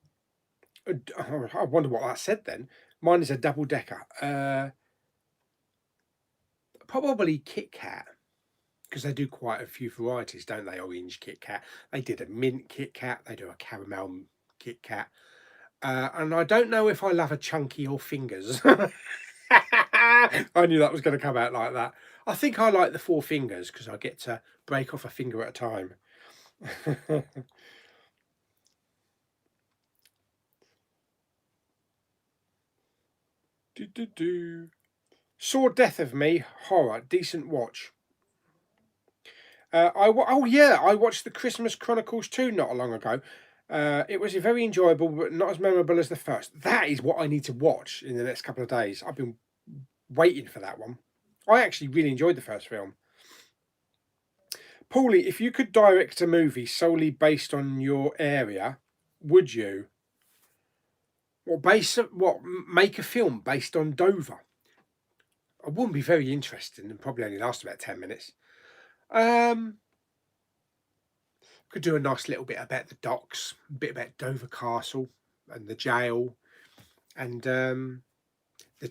A: I wonder what that said then. Mine is a double-decker. Probably Kit Kat. Because they do quite a few varieties, don't they? Orange Kit Kat. They did a mint Kit Kat. They do a caramel Kit Kat. And I don't know if I love a chunky or fingers. I knew that was going to come out like that. I think I like the 4 fingers because I get to break off a finger at a time. Saw Death of Me, horror, decent watch. I watched the Christmas Chronicles 2 not long ago. It was very enjoyable, but not as memorable as the first. That is what I need to watch in the next couple of days. I've been waiting for that one. I actually really enjoyed the first film. Pauly, if you could direct a movie solely based on your area, would you? Make a film based on Dover? I wouldn't be very interested and probably only last about 10 minutes. Could do a nice little bit about the docks, a bit about Dover Castle and the jail and the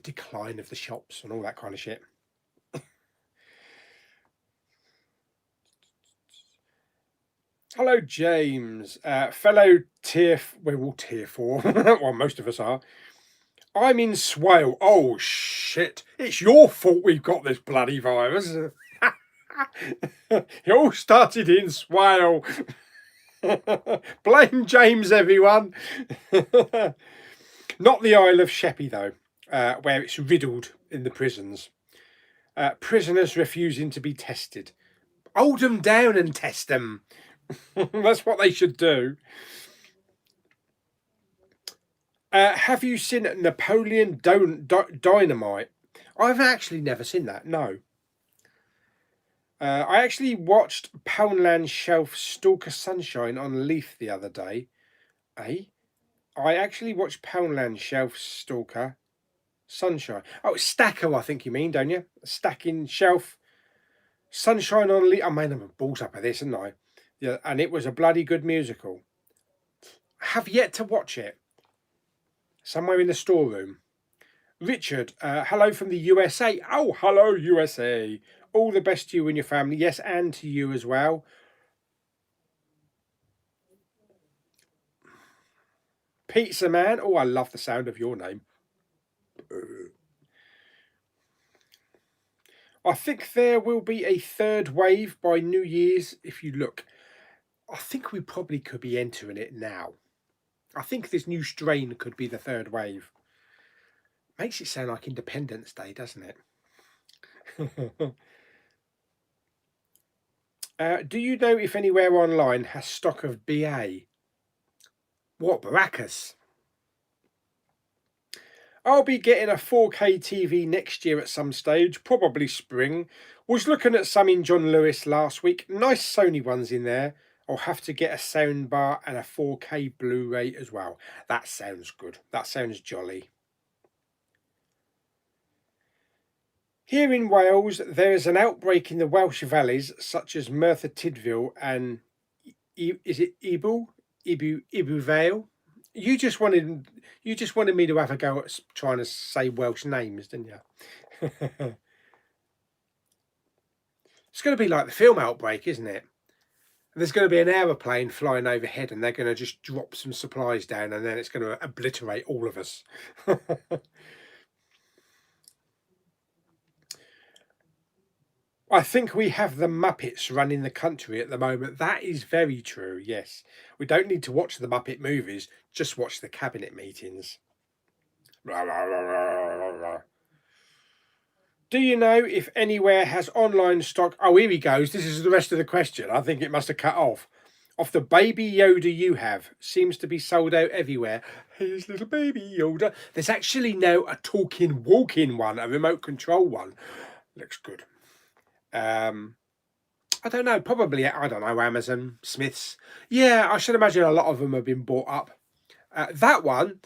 A: decline of the shops and all that kind of shit. Hello, James. Fellow we're all tier 4. Well, most of us are. I'm in Swale. Oh, shit. It's your fault we've got this bloody virus. It all started in Swale. Blame James, everyone. Not the Isle of Sheppey, though, where it's riddled in the prisons. Prisoners refusing to be tested. Hold them down and test them. That's what they should do. Have you seen Napoleon Dynamite? I've actually never seen that, no. I actually watched Poundland Shelf Stalker Sunshine on Leaf the other day. I actually watched Poundland Shelf Stalker Sunshine. Oh, Stacker, I think you mean, don't you? Stacking Shelf Sunshine on Leaf. I made them balls up of this, didn't I? Yeah, and it was a bloody good musical. I have yet to watch it. Somewhere in the storeroom. Richard, hello from the USA. Oh, hello, USA. All the best to you and your family. Yes, and to you as well. Pizza Man. Oh, I love the sound of your name. I think there will be a third wave by New Year's if you look. I think we probably could be entering it now. I think this new strain could be the third wave. Makes it sound like Independence Day, doesn't it? Do you know if anywhere online has stock of BA? What, Baracus? I'll be getting a 4K TV next year at some stage, probably spring. Was looking at some in John Lewis last week. Nice Sony ones in there. I'll have to get a soundbar and a 4K Blu-ray as well. That sounds good. That sounds jolly. Here in Wales, there is an outbreak in the Welsh valleys, such as Merthyr Tydfil and is it Ibu Vale? You just wanted me to have a go at trying to say Welsh names, didn't you? It's going to be like the film Outbreak, isn't it? There's going to be an aeroplane flying overhead, and they're going to just drop some supplies down, and then it's going to obliterate all of us. I think we have the Muppets running the country at the moment. That is very true, yes. We don't need to watch the Muppet movies, just watch the cabinet meetings. Do you know if anywhere has online stock? Oh, here he goes. This is the rest of the question. I think it must have cut off. Of the Baby Yoda you have, seems to be sold out everywhere. Here's little Baby Yoda. There's actually now a talking, walking one, a remote control one. Looks good. I don't know, probably, I don't know, Amazon, Smiths. Yeah, I should imagine a lot of them have been bought up. That one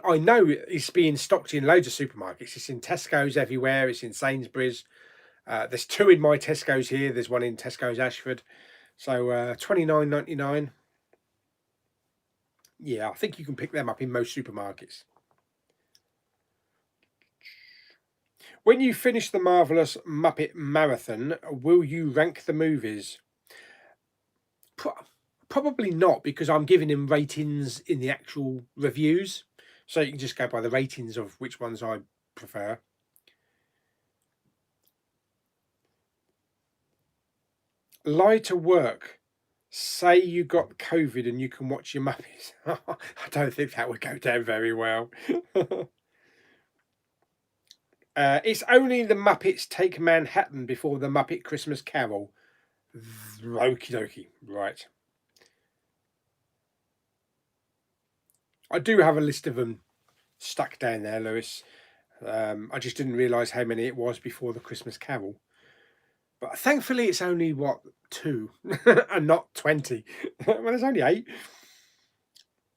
A: I know is being stocked in loads of supermarkets. It's in Tesco's everywhere. It's in Sainsbury's. There's two in my Tesco's here. There's one in Tesco's Ashford. So $29.99. Yeah, I think you can pick them up in most supermarkets. When you finish the Marvelous Muppet Marathon, will you rank the movies? Probably not, because I'm giving them ratings in the actual reviews. So you can just go by the ratings of which ones I prefer. Lie to work. Say you got COVID and you can watch your Muppets. I don't think that would go down very well. It's only the Muppets Take Manhattan before the Muppet Christmas Carol. Okie dokie. Right. I do have a list of them stuck down there, Lewis. I just didn't realise how many it was before the Christmas Carol. But thankfully it's only, 2 and not 20. Well, there's only 8.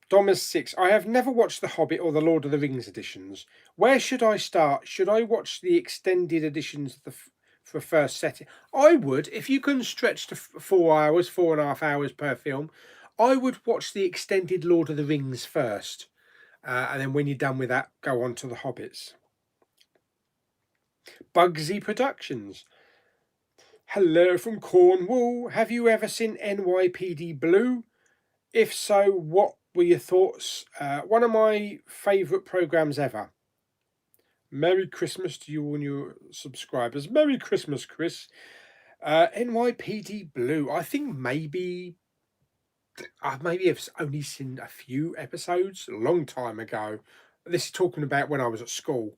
A: Thomas 6. I have never watched The Hobbit or the Lord of the Rings editions. Where should I start? Should I watch the extended editions for first setting? I would, if you can stretch to 4 hours, 4.5 hours per film, I would watch the extended Lord of the Rings first. And then when you're done with that, go on to the Hobbits. Bugsy Productions. Hello from Cornwall. Have you ever seen NYPD Blue? If so, what were your thoughts? One of my favourite programmes ever. Merry Christmas to you and your subscribers. Merry Christmas, Chris. NYPD Blue. I think maybe maybe I've only seen a few episodes a long time ago. This is talking about when I was at school.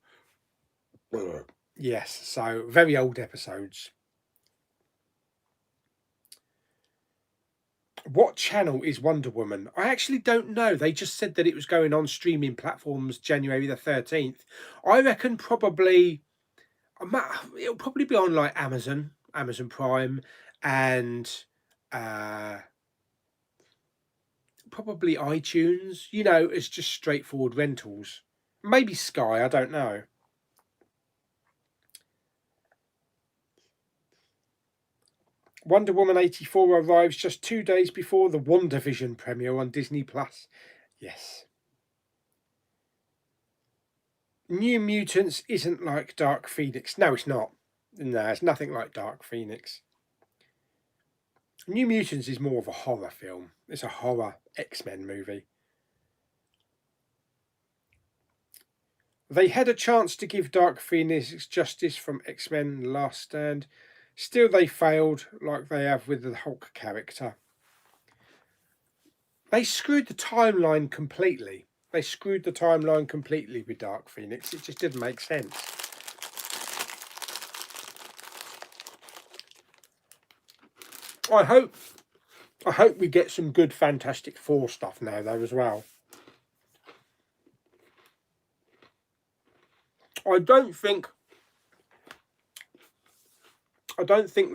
A: Yes, so very old episodes. What channel is Wonder Woman? I actually don't know. They just said that it was going on streaming platforms January the 13th. I reckon probably it'll probably be on like Amazon Prime, and probably iTunes. You know, it's just straightforward rentals. Maybe Sky, I don't know. Wonder Woman 84 arrives just 2 days before the WandaVision premiere on Disney Plus. Yes. New Mutants isn't like Dark Phoenix. No, it's not. No, it's nothing like Dark Phoenix. New Mutants is more of a horror film. It's a horror X-Men movie. They had a chance to give Dark Phoenix justice from X-Men Last Stand. Still, they failed, like they have with the Hulk character. They screwed the timeline completely. They screwed the timeline completely with Dark Phoenix. It just didn't make sense. I hope we get some good Fantastic Four stuff now, though, as well. I don't think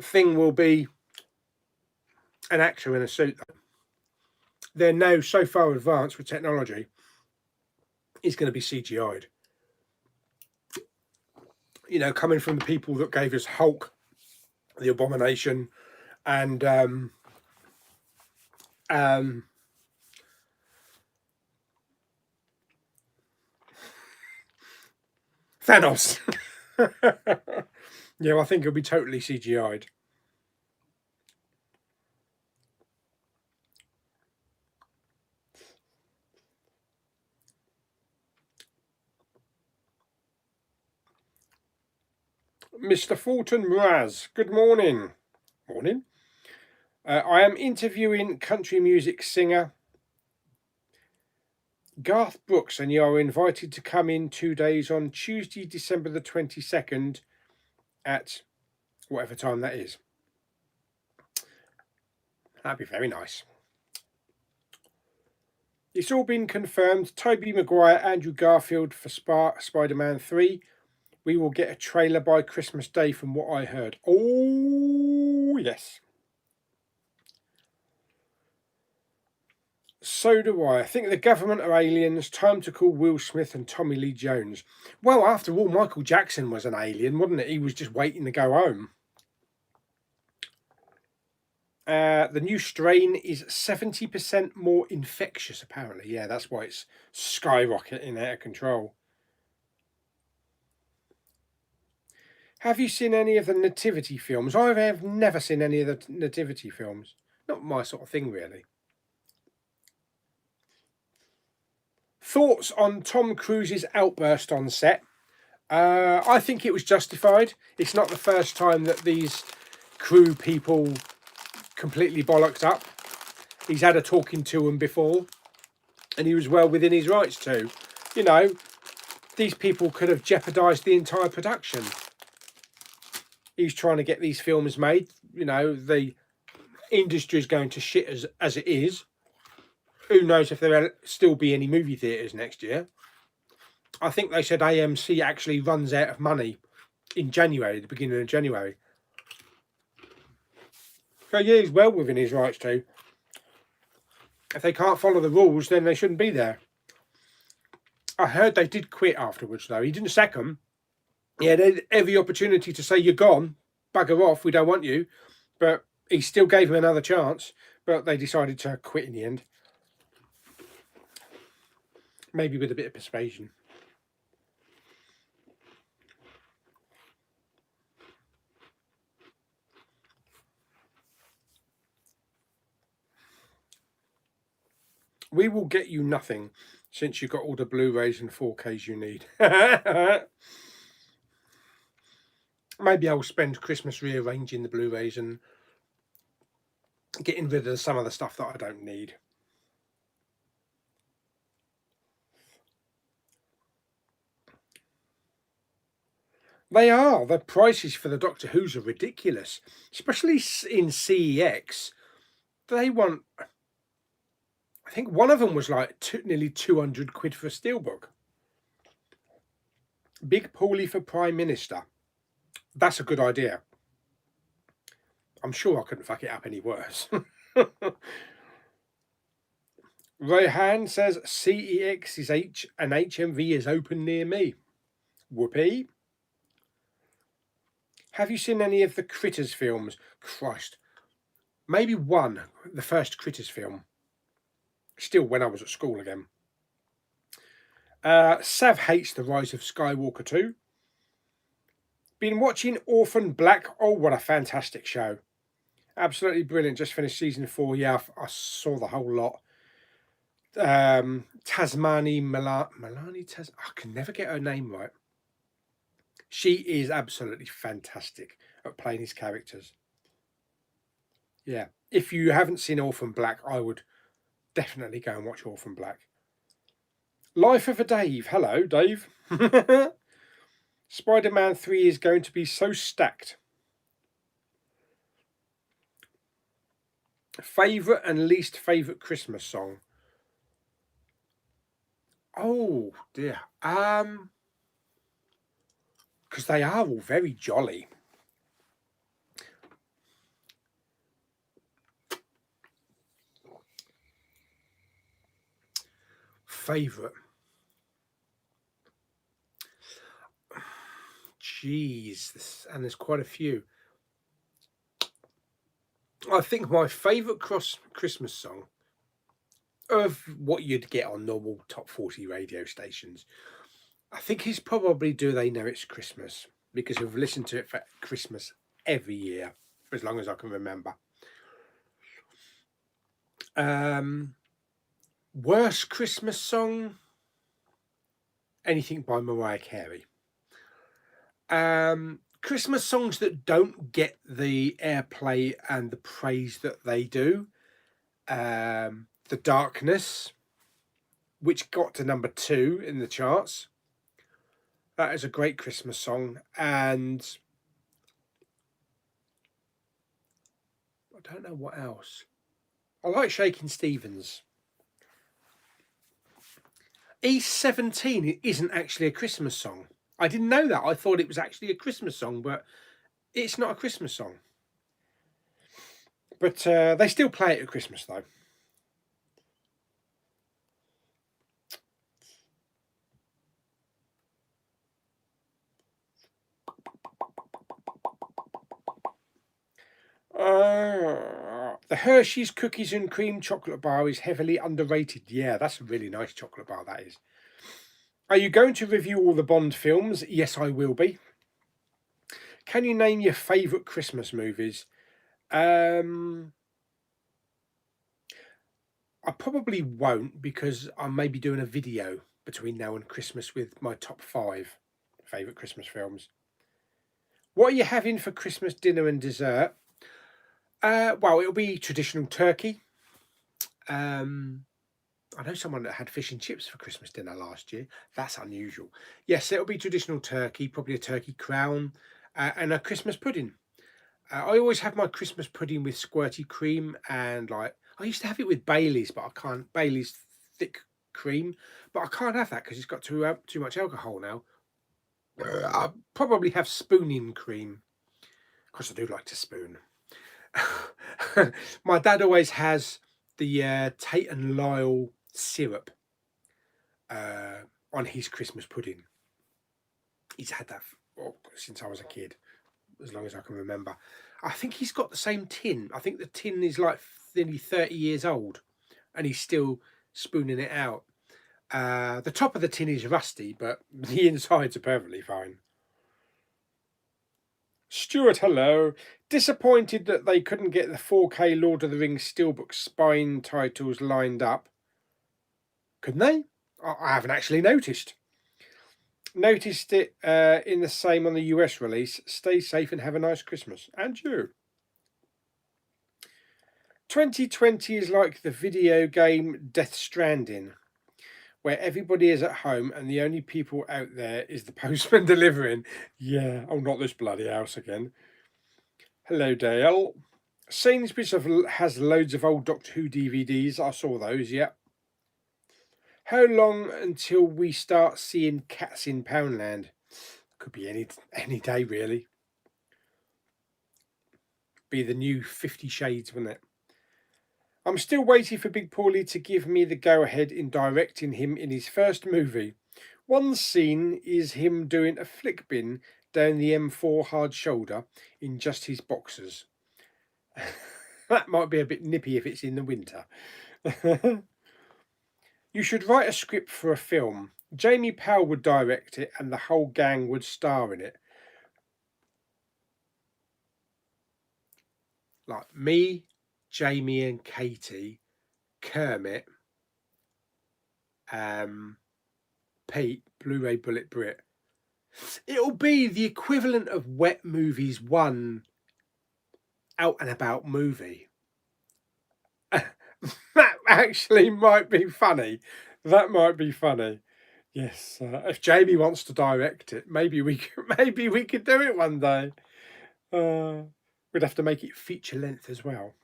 A: Thing will be an actor in a suit. They're now so far advanced with technology, it's going to be CGI'd. You know, coming from the people that gave us Hulk, the Abomination, and Thanos. Yeah, I think it'll be totally CGI'd. Mr. Fulton Raz, good morning. Morning. I am interviewing country music singer Garth Brooks, and you are invited to come in 2 days on Tuesday, December the 22nd at whatever time that is. That'd be very nice. It's all been confirmed. Tobey Maguire, Andrew Garfield for Spider-Man 3. We will get a trailer by Christmas Day from what I heard. Oh, yes. So do I. I think the government are aliens. Time to call Will Smith and Tommy Lee Jones. Well, after all, Michael Jackson was an alien, wasn't it? He was just waiting to go home. The new strain is 70% more infectious, apparently. Yeah, that's why it's skyrocketing out of control. Have you seen any of the nativity films? I have never seen any of the nativity films. Not my sort of thing, really. Thoughts on Tom Cruise's outburst on set? I think it was justified. It's not the first time that these crew people completely bollocked up. He's had a talking to him before, and he was well within his rights to. You know, these people could have jeopardised the entire production. He's trying to get these films made. You know, the industry is going to shit as it is. Who knows if there'll still be any movie theatres next year. I think they said AMC actually runs out of money in January, the beginning of January. So yeah, he's well within his rights to. If they can't follow the rules, then they shouldn't be there. I heard they did quit afterwards, though. He didn't sack them. He had every opportunity to say, you're gone, bugger off, we don't want you. But he still gave him another chance. But they decided to quit in the end. Maybe with a bit of persuasion. We will get you nothing since you got all the Blu-rays and 4Ks you need. Maybe I'll spend Christmas rearranging the Blu-rays and getting rid of some of the stuff that I don't need. They are. The prices for the Doctor Who's are ridiculous, especially in CEX. They want, I think one of them was like nearly 200 quid for a steelbook. Big Pauly for Prime Minister. That's a good idea. I'm sure I couldn't fuck it up any worse. Rayhan says CEX is and HMV is open near me. Whoopee. Have you seen any of the Critters films? Christ. Maybe one, the first Critters film. Still when I was at school again. Sav hates The Rise of Skywalker 2. Been watching Orphan Black. Oh, what a fantastic show. Absolutely brilliant. Just finished season 4. Yeah, I saw the whole lot. Tasmani Milani I can never get her name right. She is absolutely fantastic at playing his characters. Yeah, if you haven't seen Orphan Black, I would definitely go and watch Orphan Black. Life of a Dave. Hello, Dave. Spider-Man 3 is going to be so stacked. Favourite and least favourite Christmas song? Oh dear. Because they are all very jolly. Favourite. Jeez, and there's quite a few. I think my favourite Christmas song of what you'd get on normal top 40 radio stations, I think is probably Do They Know It's Christmas, because I've listened to it for Christmas every year for as long as I can remember. Worst Christmas song? Anything by Mariah Carey. Christmas songs that don't get the airplay and the praise that they do. The Darkness, which got to number 2 in the charts. That is a great Christmas song. And I don't know what else. I like Shakin' Stevens. E17 isn't actually a Christmas song. I didn't know that. I thought it was actually a Christmas song, but it's not a Christmas song. But they still play it at Christmas, though. The Hershey's Cookies and Cream chocolate bar is heavily underrated. Yeah, that's a really nice chocolate bar, that is. Are you going to review all the Bond films? Yes, I will be. Can you name your favourite Christmas movies? I probably won't, because I may be doing a video between now and Christmas with my top 5 favourite Christmas films. What are you having for Christmas dinner and dessert? Well, it'll be traditional turkey. I know someone that had fish and chips for Christmas dinner last year. That's unusual. Yes, it'll be traditional turkey, probably a turkey crown, and a Christmas pudding. I always have my Christmas pudding with squirty cream, and I used to have it with Bailey's, but I can't. Bailey's thick cream, but I can't have that because it's got too much alcohol now. I'll probably have spooning cream. Of course, I do like to spoon. My dad always has the Tate and Lyle syrup on his Christmas pudding. He's had that since I was a kid, as long as I can remember. I think he's got the same tin. I think the tin is like nearly 30 years old, and he's still spooning it out. The top of the tin is rusty, but the insides are perfectly fine. Stuart, hello. Disappointed that they couldn't get the 4K Lord of the Rings Steelbook spine titles lined up. Couldn't they? I haven't actually noticed. Noticed it in the same on the US release. Stay safe and have a nice Christmas. And you. 2020 is like the video game Death Stranding, where everybody is at home and the only people out there is the postman delivering. Yeah, oh, not this bloody house again. Hello, Dale. Sainsbury's has loads of old Doctor Who DVDs. I saw those, yeah. How long until we start seeing cats in Poundland? Could be any day, really. Be the new 50 Shades, wouldn't it? I'm still waiting for Big Pauly to give me the go-ahead in directing him in his first movie. One scene is him doing a flick bin down the M4 hard shoulder in just his boxers. That might be a bit nippy if it's in the winter. You should write a script for a film. Jamie Powell would direct it and the whole gang would star in it. Like me, Jamie and Katie, Kermit, Pete, Blu-ray Bullet Brit. It'll be the equivalent of Wet Movies 1 out and about movie. That actually might be funny. That might be funny. Yes, if Jamie wants to direct it, maybe we could do it one day. We'd have to make it feature length as well.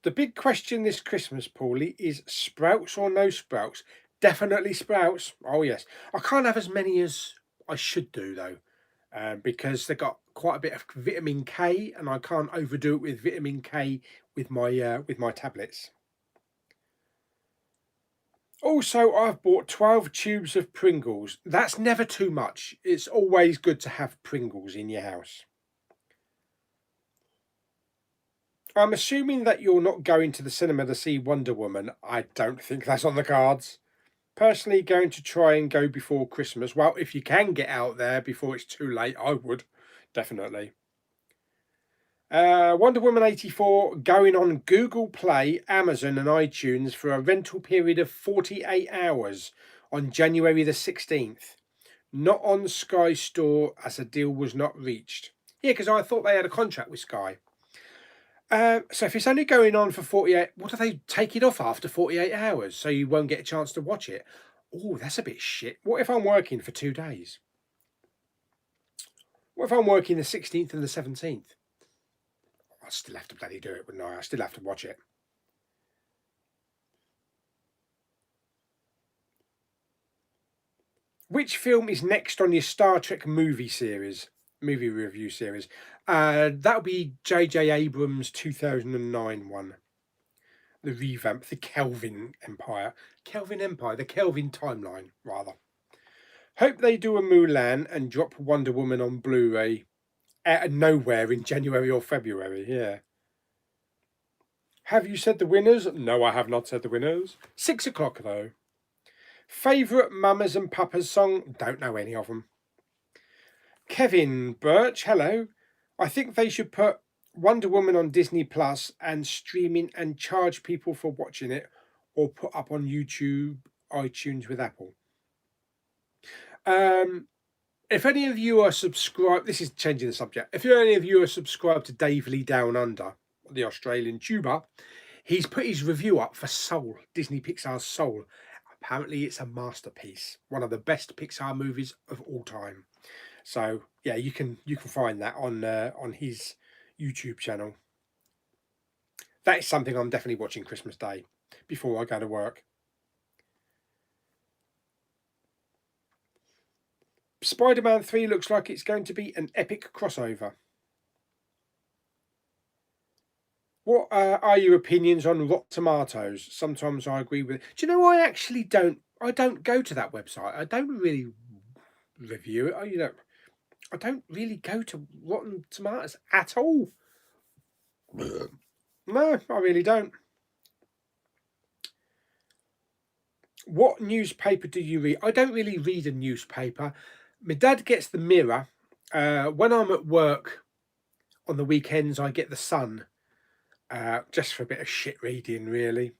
A: The big question this Christmas, Pauly, is sprouts or no sprouts? Definitely sprouts. Oh yes, I can't have as many as I should do though, because they got quite a bit of vitamin K, and I can't overdo it with vitamin K with my tablets. Also, I've bought 12 tubes of Pringles. That's never too much. It's always good to have Pringles in your house. I'm assuming that you're not going to the cinema to see Wonder Woman. I don't think that's on the cards. Personally, going to try and go before Christmas. Well, if you can get out there before it's too late, I would. Definitely. Wonder Woman 84 going on Google Play, Amazon and iTunes for a rental period of 48 hours on January the 16th. Not on Sky Store as a deal was not reached. Yeah, because I thought they had a contract with Sky. So if it's only going on for 48, what do they take it off after 48 hours so you won't get a chance to watch it? Oh, that's a bit shit. What if I'm working for 2 days? What if I'm working the 16th and the 17th? I'll still have to bloody do it, wouldn't I? I still have to watch it. Which film is next on your Star Trek movie review series? That'll be J.J. Abrams' 2009 one. The revamp, the Kelvin Empire. The Kelvin timeline, rather. Hope they do a Mulan and drop Wonder Woman on Blu-ray out of nowhere in January or February, yeah. Have you said the winners? No, I have not said the winners. 6 o'clock, though. Favourite Mamas and Papas song? Don't know any of them. Kevin Birch, hello. I think they should put Wonder Woman on Disney Plus and streaming and charge people for watching it, or put up on YouTube, iTunes with Apple. If any of you are subscribed, this is changing the subject. If any of you are subscribed to Dave Lee Down Under, the Australian tuber, he's put his review up for Soul, Disney Pixar's Soul. Apparently it's a masterpiece, one of the best Pixar movies of all time. So yeah, you can find that on his YouTube channel. That is something I'm definitely watching Christmas Day before I go to work. Spider-Man 3 looks like it's going to be an epic crossover. What are your opinions on Rotten Tomatoes? Sometimes I agree with it. Do you know, I actually don't go to that website. I don't really review it. I don't really go to Rotten Tomatoes at all. No, I really don't. What newspaper do you read? I don't really read a newspaper. My dad gets the Mirror. When I'm at work on the weekends, I get the Sun. Just for a bit of shit reading, really.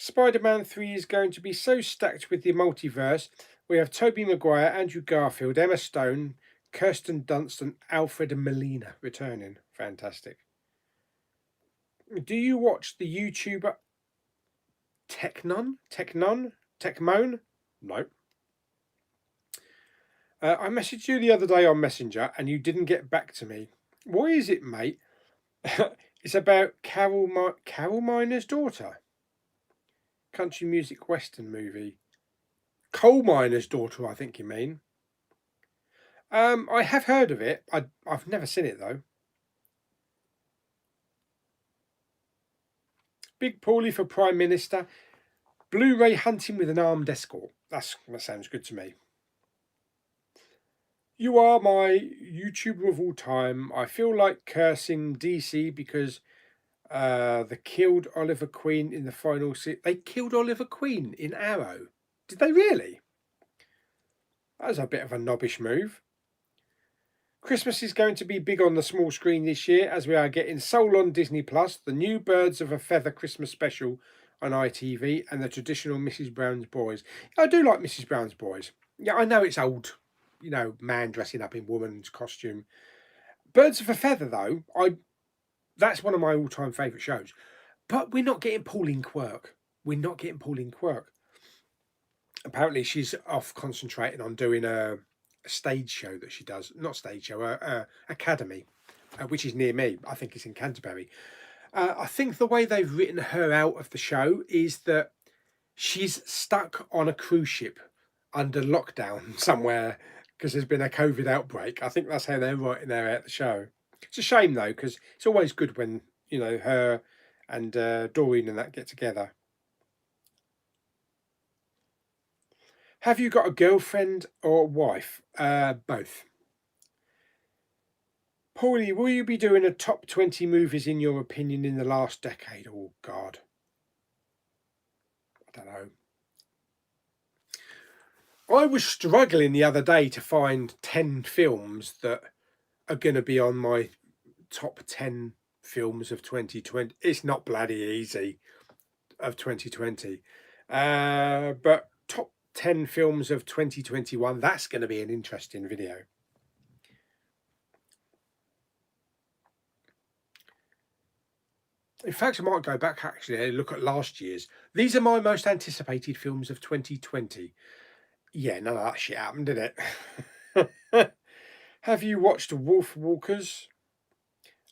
A: Spider-Man 3 is going to be so stacked with the multiverse. We have Tobey Maguire, Andrew Garfield, Emma Stone, Kirsten Dunst and Alfred Molina returning. Fantastic. Do you watch the YouTuber Techmone? No. I messaged you the other day on Messenger and you didn't get back to me. What is it, mate? It's about Carol Miner's daughter. Country music western movie. Coal miner's daughter, I think you mean. I have heard of it. I've never seen it though. Big Pauly for Prime Minister. Blu-ray hunting with an armed escort. That sounds good to me. You are my YouTuber of all time. I feel like cursing DC because they killed Oliver Queen in the final season. They killed Oliver Queen in Arrow. Did they really? That was a bit of a knobbish move. Christmas is going to be big on the small screen this year as we are getting Soul on Disney Plus, the new Birds of a Feather Christmas special on ITV, and the traditional Mrs. Brown's Boys. I do like Mrs. Brown's Boys. Yeah, I know it's old, man dressing up in woman's costume. Birds of a Feather, though, that's one of my all-time favourite shows. But we're not getting Pauline Quirk. Apparently, she's off concentrating on doing a stage show that she does. Not stage show, academy, which is near me. I think it's in Canterbury. I think the way they've written her out of the show is that she's stuck on a cruise ship under lockdown somewhere because there's been a COVID outbreak. I think that's how they're writing her out the show. It's a shame though, because it's always good when her and Doreen and that get together. Have you got a girlfriend or wife? Both. Pauly, will you be doing a top 20 movies in your opinion in the last decade? Oh, God. I don't know. I was struggling the other day to find 10 films that are going to be on my top 10 films of 2020. It's not bloody easy of 2020. But top 10 films of 2021, that's going to be an interesting video. In fact, I might go back actually and look at last year's. These are my most anticipated films of 2020. Yeah, none of that shit happened, did it? Have you watched Wolf Walkers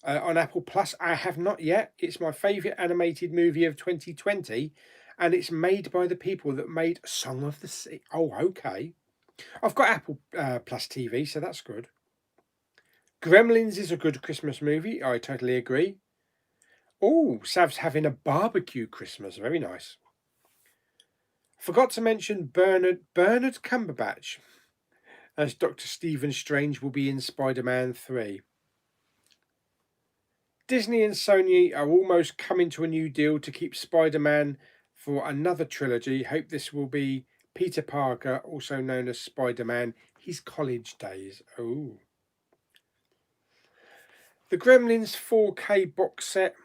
A: on Apple Plus? I have not yet. It's my favourite animated movie of 2020, and it's made by the people that made Song of the Sea. Oh, okay. I've got Apple Plus TV, so that's good. Gremlins is a good Christmas movie. I totally agree. Oh, Sav's having a barbecue Christmas. Very nice. Forgot to mention Bernard Cumberbatch as Dr. Stephen Strange will be in Spider-Man 3. Disney and Sony are almost coming to a new deal to keep Spider-Man for another trilogy. Hope this will be Peter Parker, also known as Spider-Man, his college days. Oh. The Gremlins 4K box set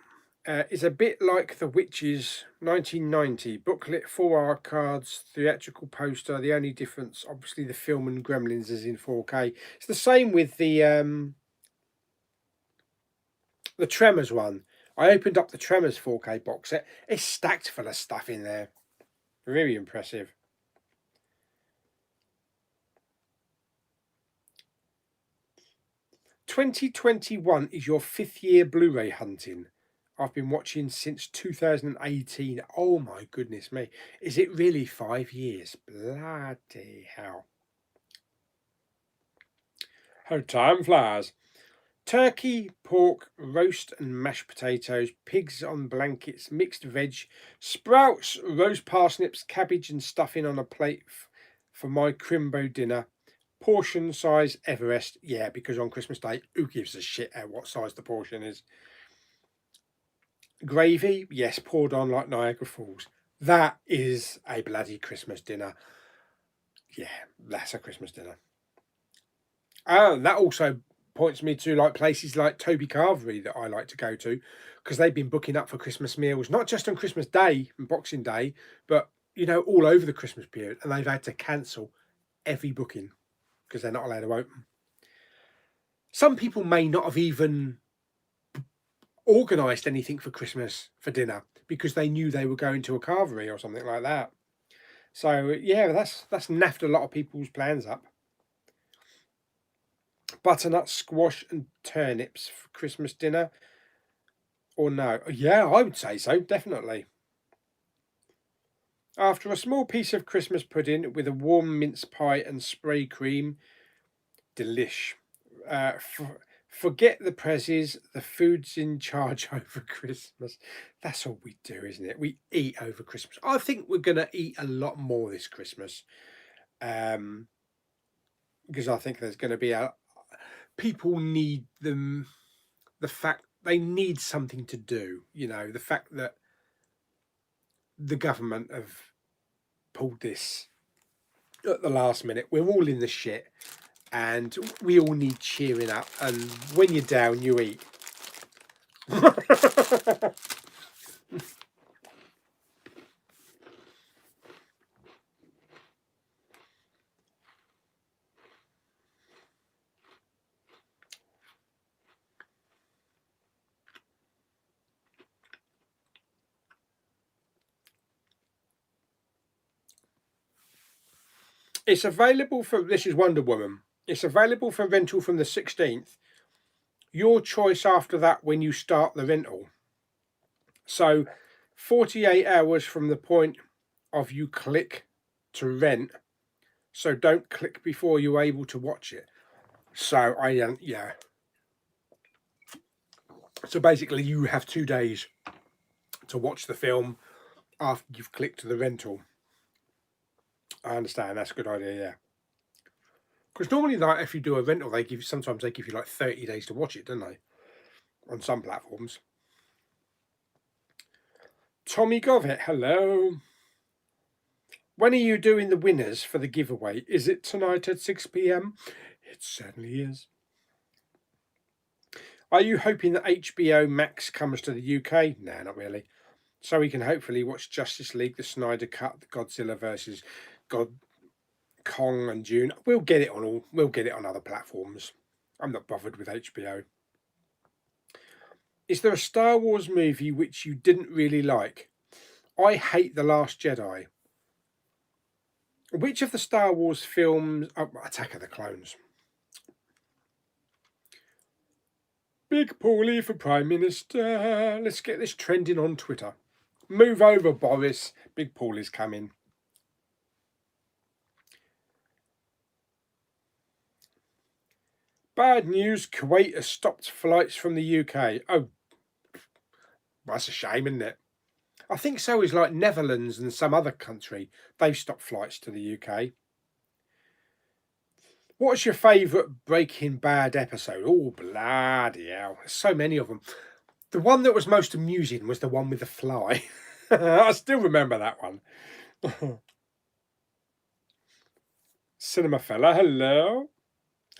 A: is a bit like The Witches 1990. Booklet, 4 art cards, theatrical poster. The only difference, obviously, the film and Gremlins is in 4K. It's the same with the Tremors one. I opened up the Tremors 4K box set. It's stacked full of stuff in there. Very impressive. "2021 is your 5th year Blu-ray hunting. I've been watching since 2018. Oh my goodness me. Is it really 5 years? Bloody hell. How time flies. Turkey, pork, roast and mashed potatoes, pigs on blankets, mixed veg, sprouts, roast parsnips, cabbage and stuffing on a plate for my crimbo dinner. Portion size Everest. Yeah, because on Christmas Day, who gives a shit at what size the portion is? Gravy, yes, poured on like Niagara Falls. That is a bloody Christmas dinner. Yeah, that's a Christmas dinner. Oh, that also points me to like places like Toby Carvery that I like to go to, because they've been booking up for Christmas meals, not just on Christmas Day and Boxing Day, but you know, all over the Christmas period, and they've had to cancel every booking because they're not allowed to open. Some people may not have even organised anything for Christmas for dinner because they knew they were going to a carvery or something like that. So yeah, that's naffed a lot of people's plans up. Butternut squash and turnips for Christmas dinner, or no? Yeah, I would say so, definitely. After a small piece of Christmas pudding with a warm mince pie and spray cream, delish. Forget the prezzies, the food's in charge over Christmas. That's all we do, isn't it? We eat over Christmas. I think we're going to eat a lot more this Christmas. Because I think there's going to be people need them, the fact they need something to do, you know, the fact that the government have pulled this at the last minute. We're all in the shit and we all need cheering up, and when you're down you eat. It's available for, this is Wonder Woman. It's available for rental from the 16th. Your choice after that when you start the rental. So 48 hours from the point of you click to rent. So don't click before you're able to watch it. So yeah. So basically you have 2 days to watch the film after you've clicked the rental. I understand, that's a good idea, yeah. Because normally, like, if you do a rental, sometimes they give you like 30 days to watch it, don't they? On some platforms. Tommy Govett, hello. When are you doing the winners for the giveaway? Is it tonight at 6 p.m? It certainly is. Are you hoping that HBO Max comes to the UK? No, not really. So we can hopefully watch Justice League, the Snyder Cut, the Godzilla versus Kong and June. We'll get it on other platforms. I'm not bothered with HBO. Is there a Star Wars movie which you didn't really like? I hate The Last Jedi. Which of the Star Wars films? Oh, Attack of the Clones. Big Pauly for Prime Minister. Let's get this trending on Twitter. Move over, Boris. Big Pauly's coming. Bad news, Kuwait has stopped flights from the UK. Oh, that's a shame, isn't it? I think so is like Netherlands and some other country. They've stopped flights to the UK. What's your favourite Breaking Bad episode? Oh, bloody hell. There's so many of them. The one that was most amusing was the one with the fly. I still remember that one. Cinema Fella, hello.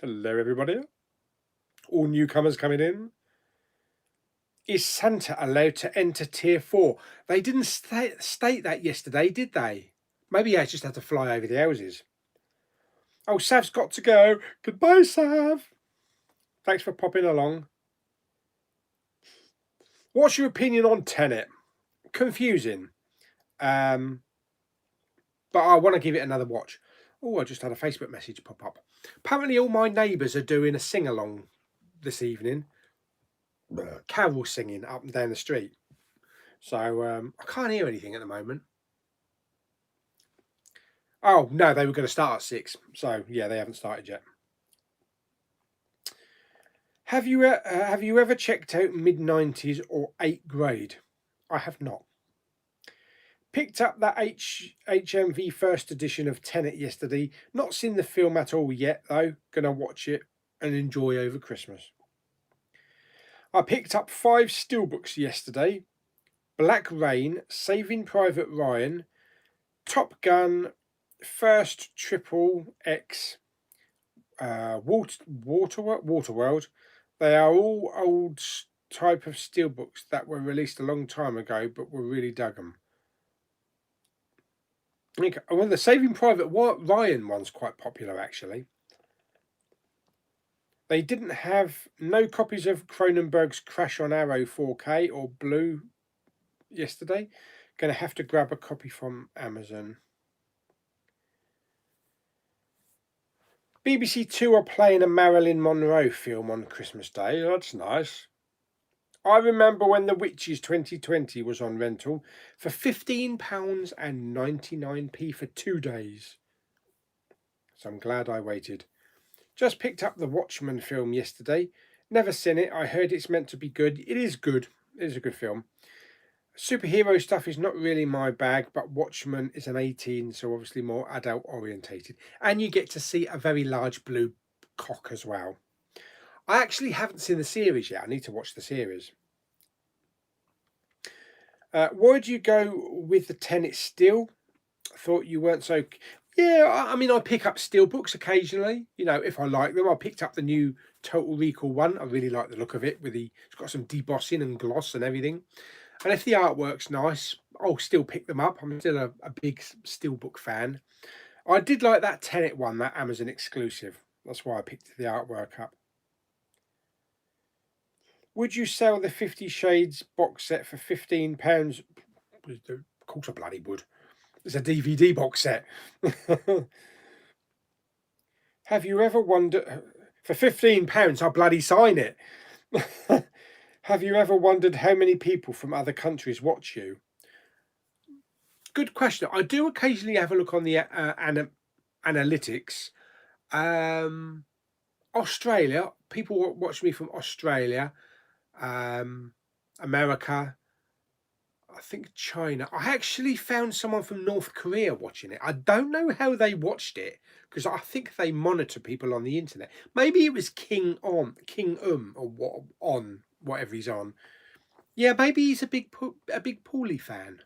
A: Hello, everybody. All newcomers coming in. Is Santa allowed to enter Tier 4? They didn't state that yesterday, did they? Maybe I just had to fly over the houses. Oh, Sav's got to go. Goodbye, Sav. Thanks for popping along. What's your opinion on Tenet? Confusing. But I want to give it another watch. Oh, I just had a Facebook message pop up. Apparently all my neighbours are doing a sing-along this evening. Carol singing up and down the street. So I can't hear anything at the moment. Oh, no, they were going to start at 6. So, yeah, they haven't started yet. Have you ever checked out mid-90s or 8th grade? I have not. Picked up that HMV first edition of Tenet yesterday. Not seen the film at all yet, though. Gonna watch it and enjoy over Christmas. I picked up 5 steelbooks yesterday. Black Rain, Saving Private Ryan, Top Gun, First Triple X, Waterworld. They are all old type of steelbooks that were released a long time ago, but we really dug them. Well, the Saving Private Ryan one's quite popular, actually. They didn't have no copies of Cronenberg's Crash on Arrow 4K or Blue yesterday. Gonna have to grab a copy from Amazon. BBC Two are playing a Marilyn Monroe film on Christmas Day. That's nice. I remember when The Witches 2020 was on rental for £15.99 for 2 days. So I'm glad I waited. Just picked up the Watchmen film yesterday. Never seen it. I heard it's meant to be good. It is good. It is a good film. Superhero stuff is not really my bag, but Watchmen is an 18, so obviously more adult orientated. And you get to see a very large blue cock as well. I actually haven't seen the series yet. I need to watch the series. Why'd you go with the Tenet still? Thought you weren't so... Yeah, I mean, I pick up steel books occasionally. You know, if I like them. I picked up the new Total Recall one. I really like the look of it. It's got some debossing and gloss and everything. And if the artwork's nice, I'll still pick them up. I'm still a big steelbook fan. I did like that Tenet one, that Amazon exclusive. That's why I picked the artwork up. Would you sell the 50 Shades box set for £15? Of course I bloody would. It's a DVD box set. Have you ever wondered... For £15, I'll bloody sign it. Have you ever wondered how many people from other countries watch you? Good question. I do occasionally have a look on the analytics. Australia. People watch me from Australia. America. I think China. I actually found someone from North Korea watching it. I don't know how they watched it because I think they monitor people on the internet. Maybe it was King or what on whatever he's on. Yeah, maybe he's a big Pauly fan.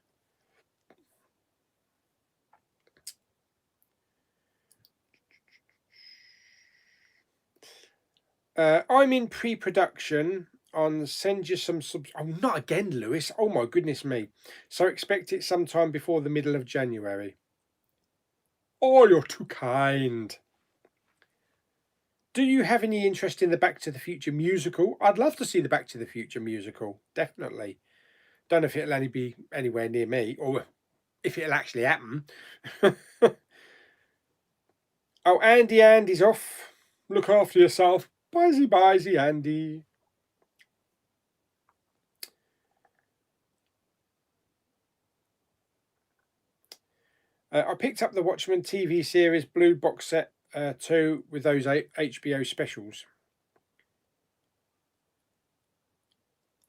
A: I'm in pre-production on Send You Some Subs. Oh, not again, Lewis. Oh my goodness me. So expect it sometime before the middle of January. Oh, you're too kind. Do you have any interest in the Back to the Future musical? I'd love to see the Back to the Future musical. Definitely. Don't know if it'll only be anywhere near me or if it'll actually happen. Oh, Andy's off. Look after yourself. Bye, Andy. I picked up the Watchmen TV series Blue box set 2 with those HBO specials.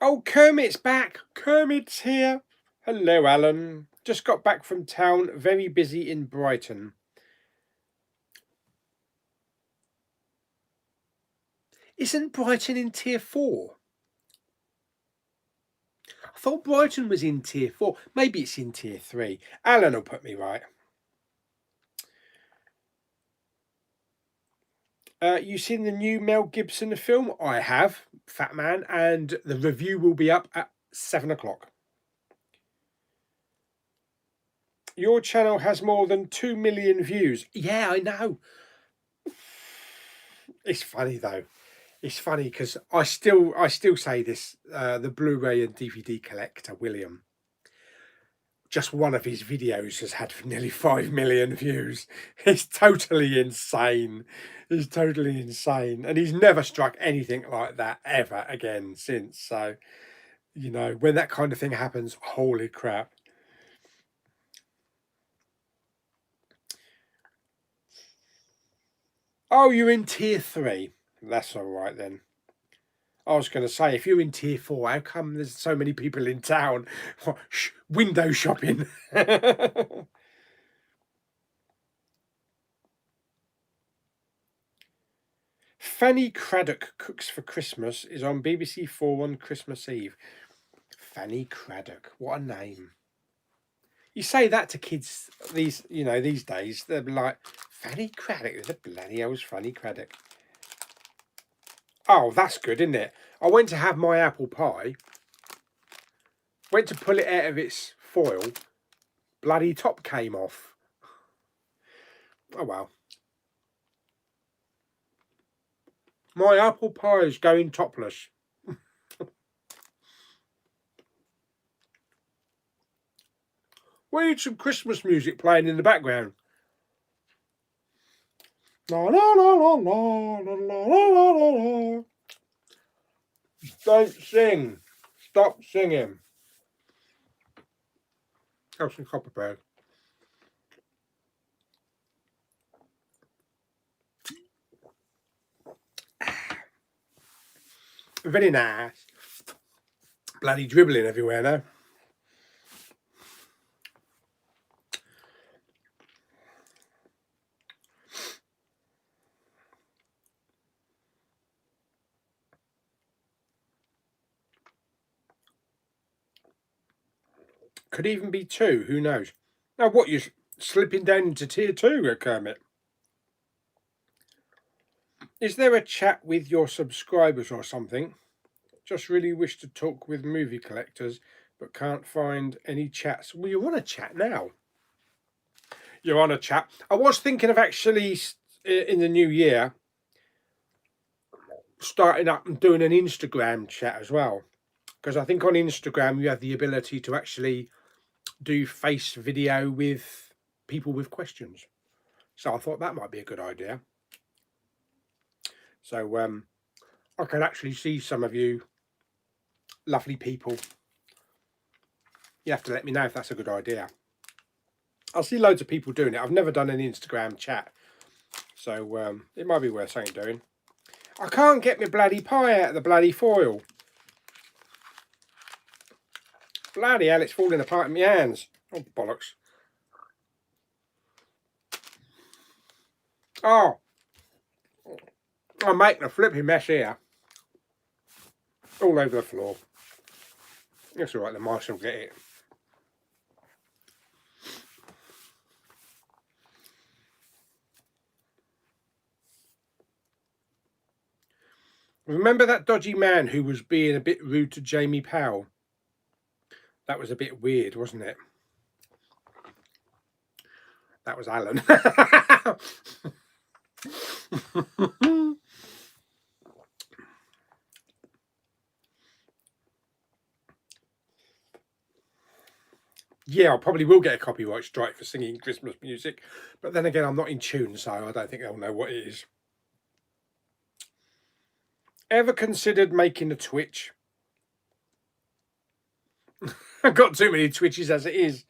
A: Oh, Kermit's back. Kermit's here. Hello, Alan. Just got back from town. Very busy in Brighton. Isn't Brighton in tier 4? I thought Brighton was in tier 4. Maybe it's in tier 3. Alan will put me right. You seen the new Mel Gibson film? I have, Fat Man, and the review will be up at 7 o'clock. Your channel has more than 2 million views. Yeah, I know. It's funny though. It's funny because I still say this. The Blu-ray and DVD collector William. Just one of his videos has had nearly 5 million views. It's totally insane. It's totally insane. And he's never struck anything like that ever again since. So, you know, when that kind of thing happens, holy crap. Oh, you're in tier 3. That's all right then. I was going to say, if you're in tier 4, how come there's so many people in town window shopping? Fanny Craddock Cooks for Christmas is on BBC 4 on Christmas Eve. Fanny Craddock, what a name. You say that to kids these days, they're like, Fanny Craddock, who's the bloody hell's Fanny Craddock? Oh, that's good, isn't it? I went to have my apple pie, went to pull it out of its foil, bloody top came off. Oh well. My apple pie is going topless. We need some Christmas music playing in the background. La la la la la la la la la la. Don't sing. Stop singing. Have some Copperberg. Very nice. Bloody dribbling everywhere now. Could even be 2, who knows? Now what, you're slipping down into tier 2, Kermit? Is there a chat with your subscribers or something? Just really wish to talk with movie collectors, but can't find any chats. Well, you're on a chat now. You're on a chat. I was thinking of actually, in the new year, starting up and doing an Instagram chat as well. Because I think on Instagram you have the ability to actually do face video with people with questions. So I thought that might be a good idea. So I can actually see some of you lovely people. You have to let me know if that's a good idea. I see loads of people doing it. I've never done an Instagram chat. So it might be worth something doing. I can't get my bloody pie out of the bloody foil. Bloody hell, it's falling apart in my hands. Oh, bollocks. Oh. I'm making a flipping mess here. All over the floor. It's alright, the mice will get it. Remember that dodgy man who was being a bit rude to Jamie Powell? That was a bit weird, wasn't it? That was Alan. Yeah, I probably will get a copyright strike for singing Christmas music. But then again, I'm not in tune, so I don't think they'll know what it is. Ever considered making a Twitch? I've got too many Twitches as it is.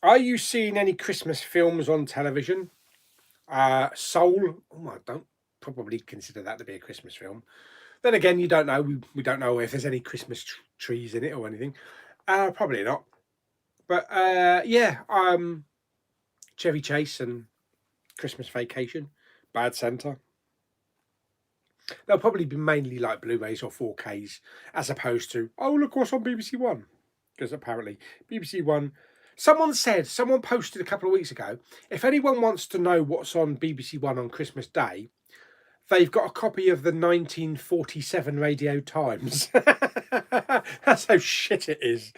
A: Are you seeing any Christmas films on television? Soul. Oh, I don't probably consider that to be a Christmas film. Then again, you don't know. We don't know if there's any Christmas trees in it or anything. Probably not. But yeah, Chevy Chase and Christmas Vacation, Bad Santa. They'll probably be mainly like Blu-rays or 4Ks, as opposed to, oh, look what's on BBC One. Because apparently BBC One, someone posted a couple of weeks ago, if anyone wants to know what's on BBC One on Christmas Day, they've got a copy of the 1947 Radio Times. That's how shit it is.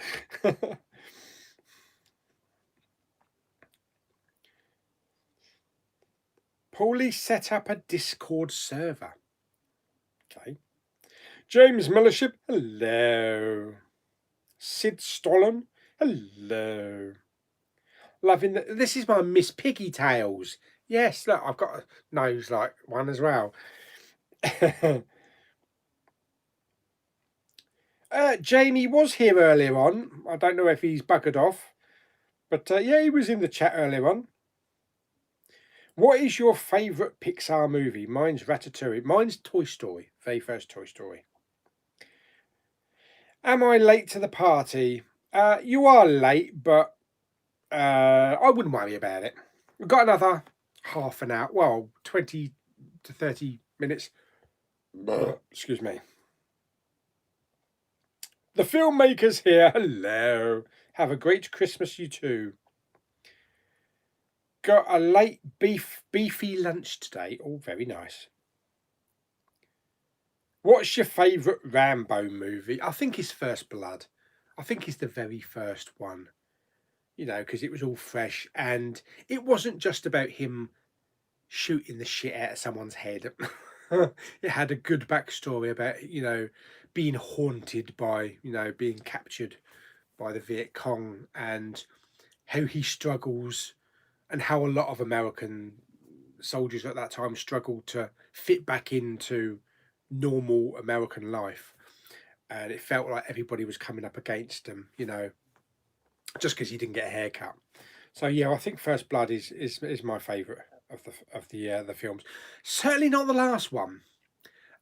A: Pauly set up a Discord server. Okay. James Millership, hello. Sid Stollen, hello. Loving this is my Miss Piggy Tails. Yes, look, I've got a nose like one as well. Jamie was here earlier on. I don't know if he's buggered off. But yeah, he was in the chat earlier on. What is your favourite Pixar movie? Mine's Ratatouille. Mine's Toy Story. Very first Toy Story. Am I late to the party? You are late, but I wouldn't worry about it. We've got another half an hour. Well, 20 to 30 minutes. Excuse me. The filmmakers here. Hello. Have a great Christmas, you too. Got a late beefy lunch today. Oh, very nice. What's your favourite Rambo movie? I think it's First Blood. I think it's the very first one. You know, because it was all fresh and it wasn't just about him shooting the shit out of someone's head. It had a good backstory about, you know, being haunted by, you know, being captured by the Viet Cong and how he struggles and how a lot of American soldiers at that time struggled to fit back into normal American life. And it felt like everybody was coming up against him, you know, just because he didn't get a haircut. So yeah, I think First Blood is my favourite of the films. Certainly not the last one.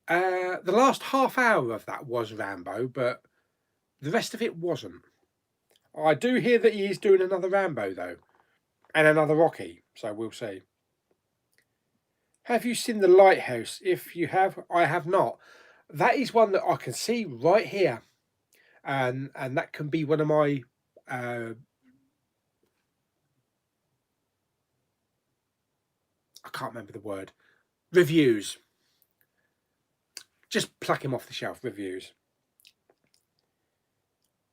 A: The last half hour of that was Rambo, but the rest of it wasn't. I do hear that he is doing another Rambo though, and another Rocky. So we'll see. Have you seen The Lighthouse? If you have, I have not. That is one that I can see right here, and that can be one of my I can't remember the word. Reviews. Just pluck him off the shelf. Reviews.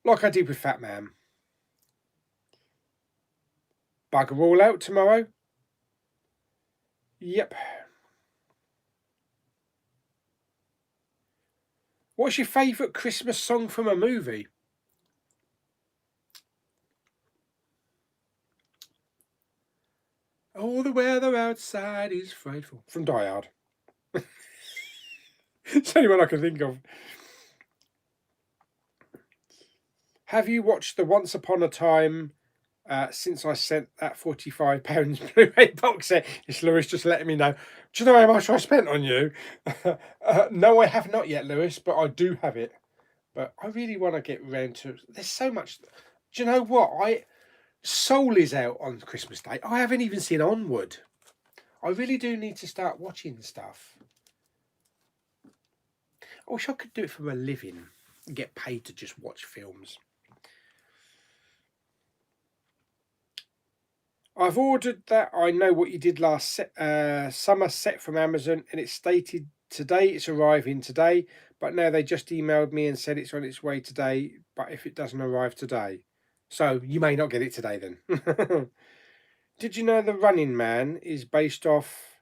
A: Like I did with Fat Man. Bugger all out tomorrow. Yep. What's your favourite Christmas song from a movie? Oh, the weather outside is frightful. From Die Hard. It's the only one I can think of. Have you watched the Once Upon a Time since I sent that £45 Blu-ray box set? It's Lewis just letting me know. Do you know how much I spent on you? No, I have not yet, Lewis, but I do have it. But I really want to get round to... There's so much... Do you know what? Soul is out on Christmas Day. I haven't even seen Onward. I really do need to start watching stuff. I wish I could do it for a living and get paid to just watch films. I've ordered that I Know What You Did Last Summer set from Amazon, and it's stated today it's arriving today, but now they just emailed me and said it's on its way today, but if it doesn't arrive today. So you may not get it today then. Did you know The Running Man is based off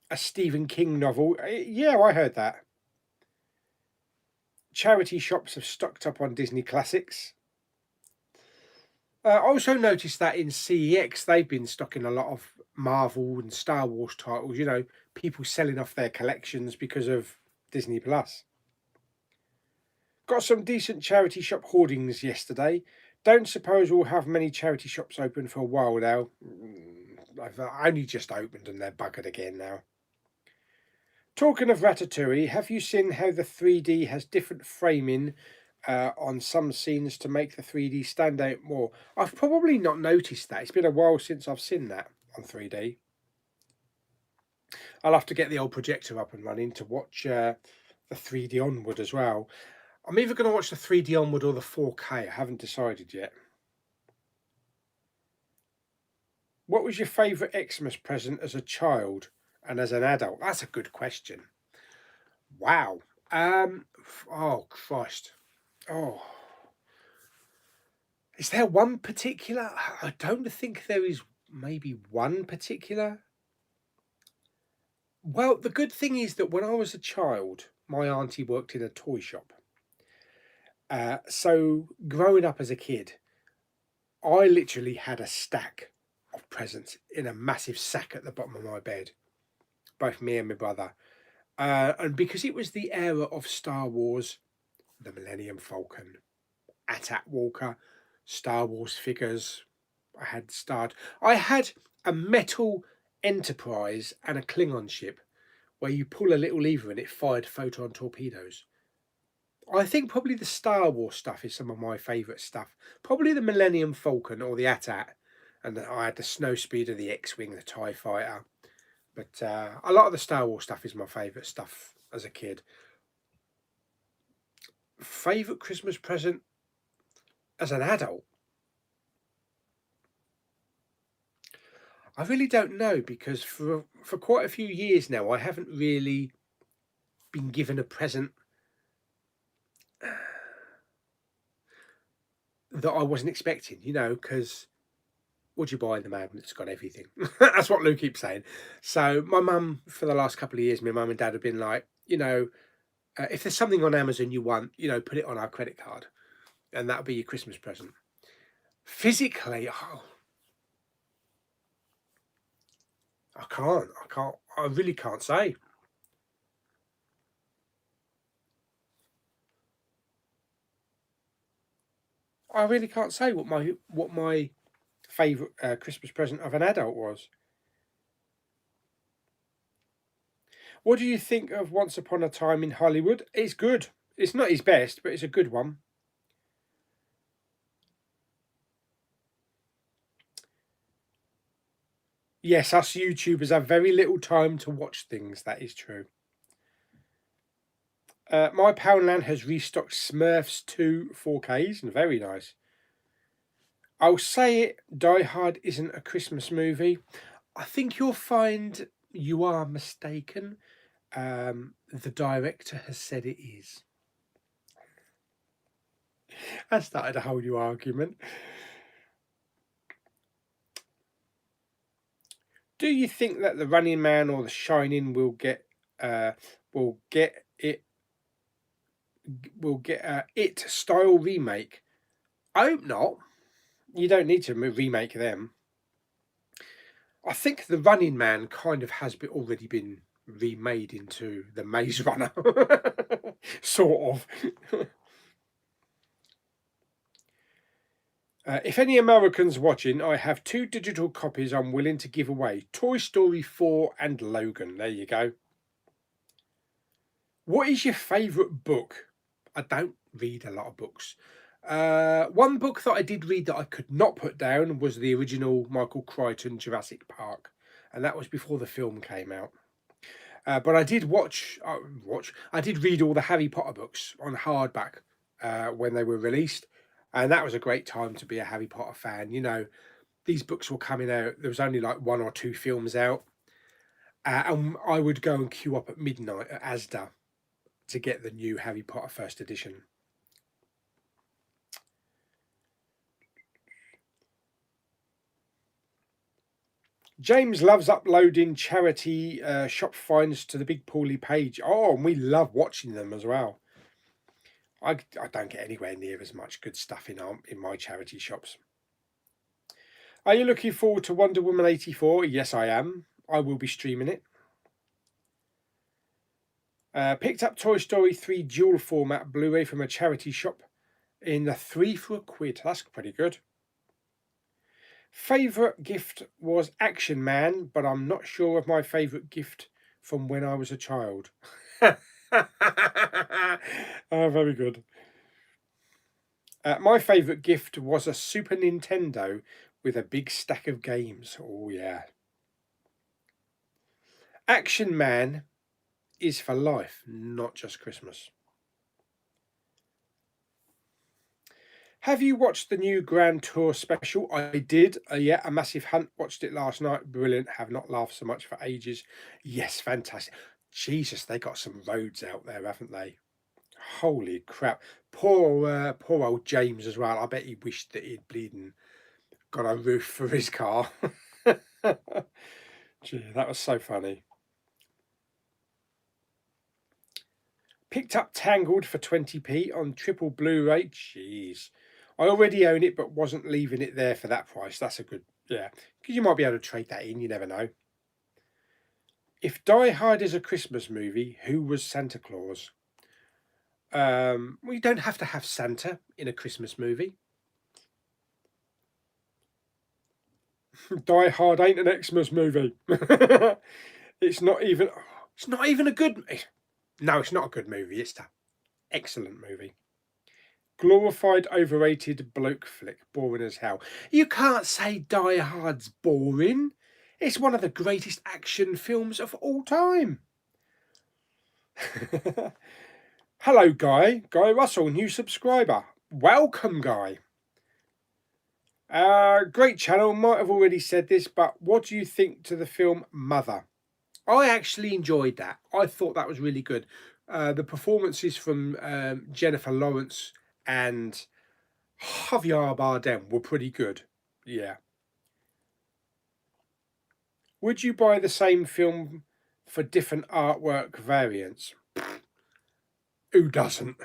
A: a Stephen King novel? Yeah, I heard that. Charity shops have stocked up on Disney classics. I also noticed that in CEX they've been stocking a lot of Marvel and Star Wars titles, you know, people selling off their collections because of Disney Plus. Got some decent charity shop hoardings yesterday. Don't suppose we'll have many charity shops open for a while now. I've only just opened and they're buggered again now. Talking of Ratatouille, have you seen how the 3D has different framing on some scenes to make the 3D stand out more? I've probably not noticed that. It's been a while since I've seen that on 3D. I'll have to get the old projector up and running to watch the 3D Onward as well. I'm either going to watch the 3D Onward or the 4K. I haven't decided yet. What was your favourite Xmas present as a child and as an adult? That's a good question. Wow. Oh, Christ. Oh. Is there one particular? I don't think there is maybe one particular. Well, the good thing is that when I was a child, my auntie worked in a toy shop. So growing up as a kid, I literally had a stack of presents in a massive sack at the bottom of my bed, both me and my brother. And because it was the era of Star Wars, the Millennium Falcon, AT-AT Walker, Star Wars figures, I had a metal Enterprise and a Klingon ship where you pull a little lever and it fired photon torpedoes. I think probably the Star Wars stuff is some of my favourite stuff. Probably the Millennium Falcon or the AT-AT. And I had the Snowspeeder, the X-Wing, the TIE Fighter. But a lot of the Star Wars stuff is my favourite stuff as a kid. Favourite Christmas present as an adult? I really don't know, because for quite a few years now, I haven't really been given a present that I wasn't expecting, you know, because what do you buy in the man that's got everything? That's what Lou keeps saying. So my mum, for the last couple of years, my mum and dad have been like, you know, if there's something on Amazon you want, you know, put it on our credit card, and that'll be your Christmas present. Physically, oh, I really can't say. I really can't say what my favourite Christmas present of an adult was. What do you think of Once Upon a Time in Hollywood? It's good. It's not his best, but it's a good one. Yes, us YouTubers have very little time to watch things. That is true. My Poundland has restocked Smurfs 2 4Ks, and very nice. I'll say it, Die Hard isn't a Christmas movie. I think you'll find you are mistaken. The director has said it is. I started a whole new argument. Do you think that The Running Man or The Shining will get it style remake? I hope not. You don't need to remake them. I think The Running Man kind of has already been remade into The Maze Runner, sort of. If any Americans watching, I have 2 digital copies I'm willing to give away. Toy Story 4 and Logan. There you go. What is your favourite book? I don't read a lot of books. One book that I did read that I could not put down was the original Michael Crichton Jurassic Park, and that was before the film came out. But I did I did read all the Harry Potter books on hardback when they were released, and that was a great time to be a Harry Potter fan. You know, these books were coming out. There was only like 1 or 2 films out, and I would go and queue up at midnight at Asda to get the new Harry Potter first edition. James loves uploading charity shop finds to the big Pauly page. Oh, and we love watching them as well. I don't get anywhere near as much good stuff in my charity shops. Are you looking forward to Wonder Woman 84? Yes, I am. I will be streaming it. Picked up Toy Story 3 dual format Blu-ray from a charity shop in the 3 for £1. That's pretty good. Favourite gift was Action Man, but I'm not sure of my favourite gift from when I was a child. Oh, very good. My favourite gift was a Super Nintendo with a big stack of games. Oh, yeah. Action Man is for life, not just Christmas. Have you watched the new Grand Tour special? I did. Yeah, a massive hunt. Watched it last night. Brilliant. Have not laughed so much for ages. Yes, fantastic. Jesus, they got some roads out there, haven't they? Holy crap. Poor old James as well. I bet he wished that he'd bleeding got a roof for his car. Gee, that was so funny. Picked up Tangled for 20p on triple Blu-ray. Jeez. I already own it, but wasn't leaving it there for that price. That's a good, yeah. Because you might be able to trade that in, you never know. If Die Hard is a Christmas movie, who was Santa Claus? Well, you don't have to have Santa in a Christmas movie. Die Hard ain't an Xmas movie. It's not even a good, no, it's not a good movie. It's an excellent movie. Glorified, overrated bloke flick. Boring as hell. You can't say Die Hard's boring. It's one of the greatest action films of all time. Hello, Guy. Guy Russell, new subscriber. Welcome, Guy. Great channel. Might have already said this, but what do you think to the film Mother? I actually enjoyed that. I thought that was really good. The performances from Jennifer Lawrence and Javier Bardem were pretty good. Yeah. Would you buy the same film for different artwork variants? Who doesn't?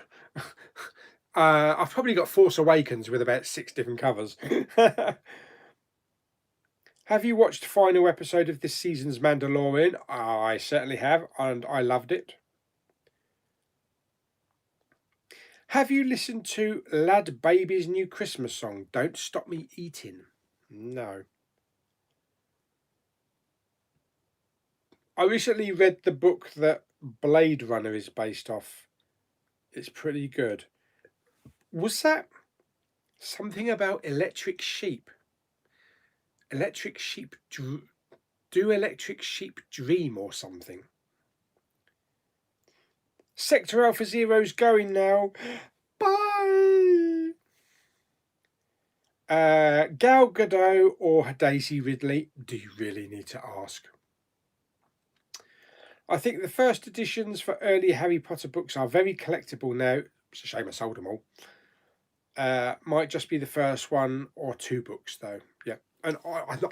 A: I've probably got Force Awakens with about 6 different covers. Have you watched the final episode of this season's Mandalorian? I certainly have, and I loved it. Have you listened to Lad Baby's new Christmas song, Don't Stop Me Eating? No. I recently read the book that Blade Runner is based off. It's pretty good. Was that something about electric sheep? Electric sheep do electric sheep dream or something? Sector Alpha Zero's going now. Bye. Gal Gadot or Daisy Ridley? Do you really need to ask? I think the first editions for early Harry Potter books are very collectible now. It's a shame I sold them all. Might just be the first one or 2 books though. Yeah, and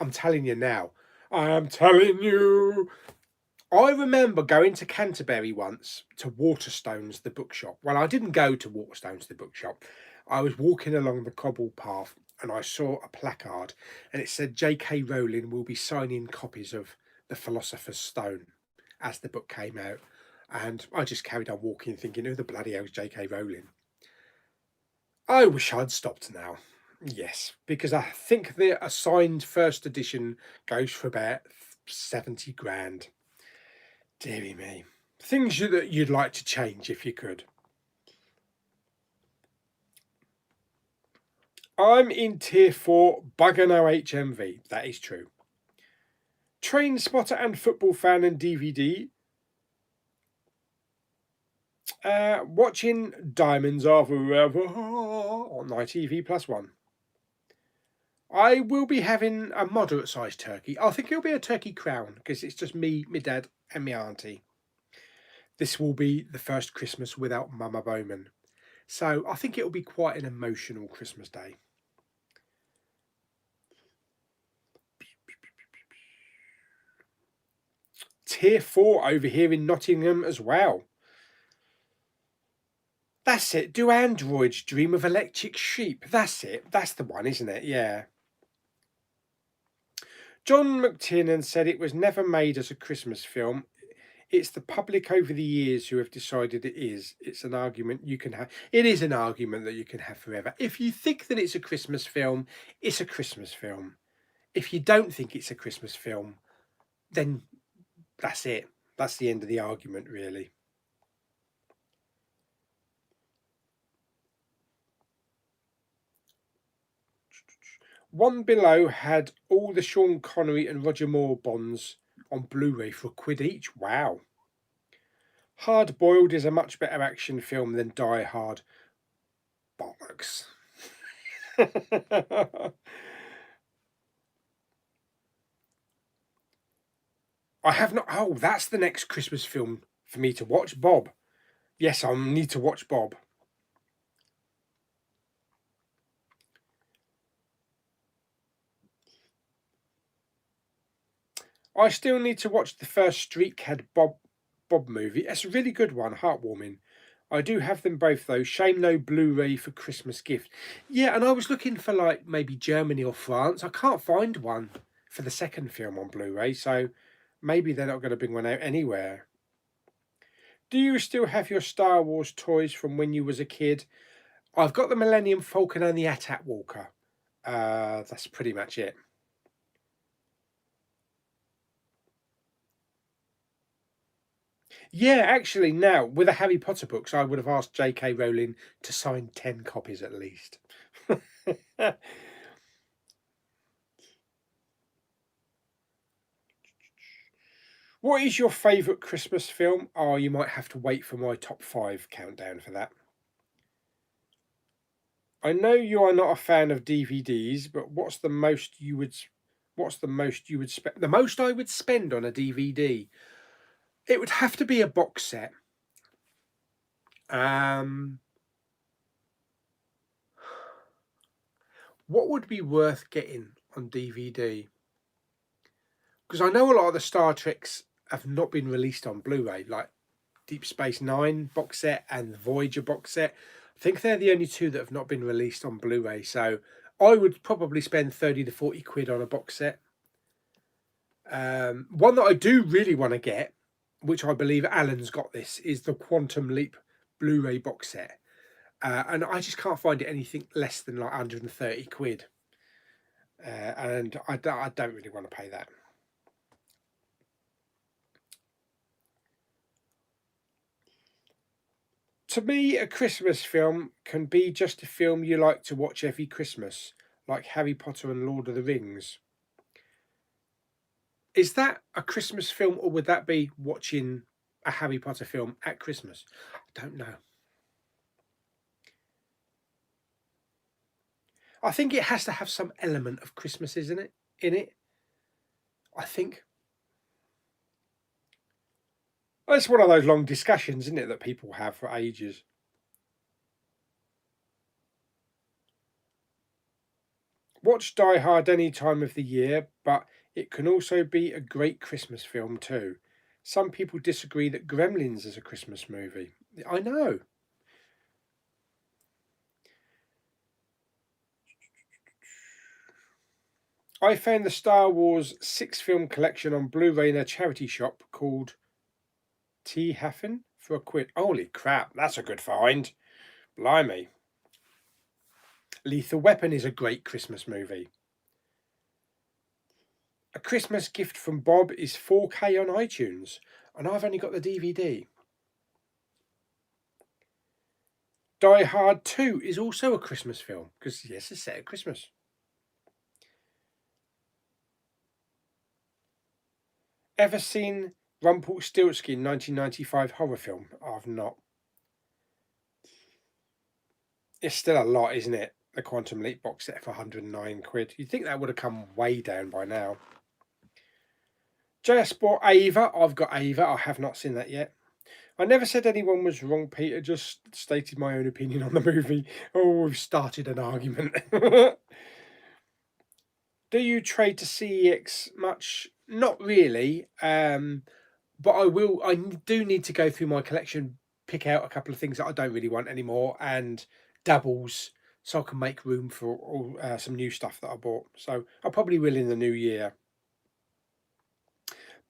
A: I'm telling you now. I am telling you. I remember going to Canterbury once to Waterstones, the bookshop. Well, I didn't go to Waterstones, the bookshop. I was walking along the cobbled path and I saw a placard and it said J.K. Rowling will be signing copies of The Philosopher's Stone as the book came out. And I just carried on walking thinking, who the bloody hell's J.K. Rowling? I wish I'd stopped now. Yes, because I think the assigned first edition goes for about 70 grand. Deary me. Things that you'd like to change if you could. I'm in tier 4, bugger no HMV. That is true. Train spotter and football fan and DVD. Watching Diamonds Are Forever on ITV+1. I will be having a moderate sized turkey. I think it'll be a turkey crown because it's just me, my dad, and my auntie. This will be the first Christmas without Mama Bowman. So I think it'll be quite an emotional Christmas day. Tier 4 over here in Nottingham as well. That's it. Do androids dream of electric sheep? That's it. That's the one, isn't it? Yeah. John McTiernan said it was never made as a Christmas film. It's the public over the years who have decided it is. It's an argument you can have. It is an argument that you can have forever. If you think that it's a Christmas film, it's a Christmas film. If you don't think it's a Christmas film, then that's it. That's the end of the argument, really. One Below had all the Sean Connery and Roger Moore Bonds on Blu-ray for £1 each. Wow. Hard Boiled is a much better action film than Die Hard. Bollocks. I have not. Oh, that's the next Christmas film for me to watch, Bob. Yes, I'll need to watch Bob. I still need to watch the first Street Cat Bob movie. It's a really good one, heartwarming. I do have them both though. Shame no Blu-ray for Christmas gift. Yeah, and I was looking for like maybe Germany or France. I can't find one for the second film on Blu-ray, so maybe they're not going to bring one out anywhere. Do you still have your Star Wars toys from when you was a kid? I've got the Millennium Falcon and the AT-AT Walker. That's pretty much it. Yeah, actually, now with the Harry Potter books, I would have asked J.K. Rowling to sign 10 copies at least. What is your favourite Christmas film? Oh, you might have to wait for my top 5 countdown for that. I know you are not a fan of DVDs, but what's the most you would spend? The most I would spend on a DVD? It would have to be a box set. What would be worth getting on DVD? Because I know a lot of the Star Treks have not been released on Blu-ray, like Deep Space Nine box set and the Voyager box set. I think they're the only two that have not been released on Blu-ray. So I would probably spend 30 to 40 quid on a box set. One that I do really want to get, which I believe Alan's got this, is the Quantum Leap Blu-ray box set. And I just can't find it anything less than like 130 quid. And I don't really want to pay that. To me, a Christmas film can be just a film you like to watch every Christmas, like Harry Potter and Lord of the Rings. Is that a Christmas film, or would that be watching a Harry Potter film at Christmas? I don't know. I think it has to have some element of Christmas, isn't it? In it, I think. Well, it's one of those long discussions, isn't it, that people have for ages. Watch Die Hard any time of the year, but it can also be a great Christmas film too. Some people disagree that Gremlins is a Christmas movie. I know. I found the Star Wars 6-film collection on Blu-ray in a charity shop called T. Haffen for a quid. Holy crap, that's a good find. Blimey. Lethal Weapon is a great Christmas movie. A Christmas Gift from Bob is 4K on iTunes, and I've only got the DVD. Die Hard 2 is also a Christmas film, because yes, it's set at Christmas. Ever seen Rumpelstiltskin 1995 horror film? I've not. It's still a lot, isn't it? The Quantum Leap box set for 109 quid. You'd think that would have come way down by now. JS bought Ava. I've got Ava. I have not seen that yet. I never said anyone was wrong, Peter. Just stated my own opinion on the movie. Oh, we've started an argument. Do you trade to CEX much? Not really. But I will. I do need to go through my collection, pick out a couple of things that I don't really want anymore, and doubles, so I can make room for all some new stuff that I bought. So I probably will in the new year.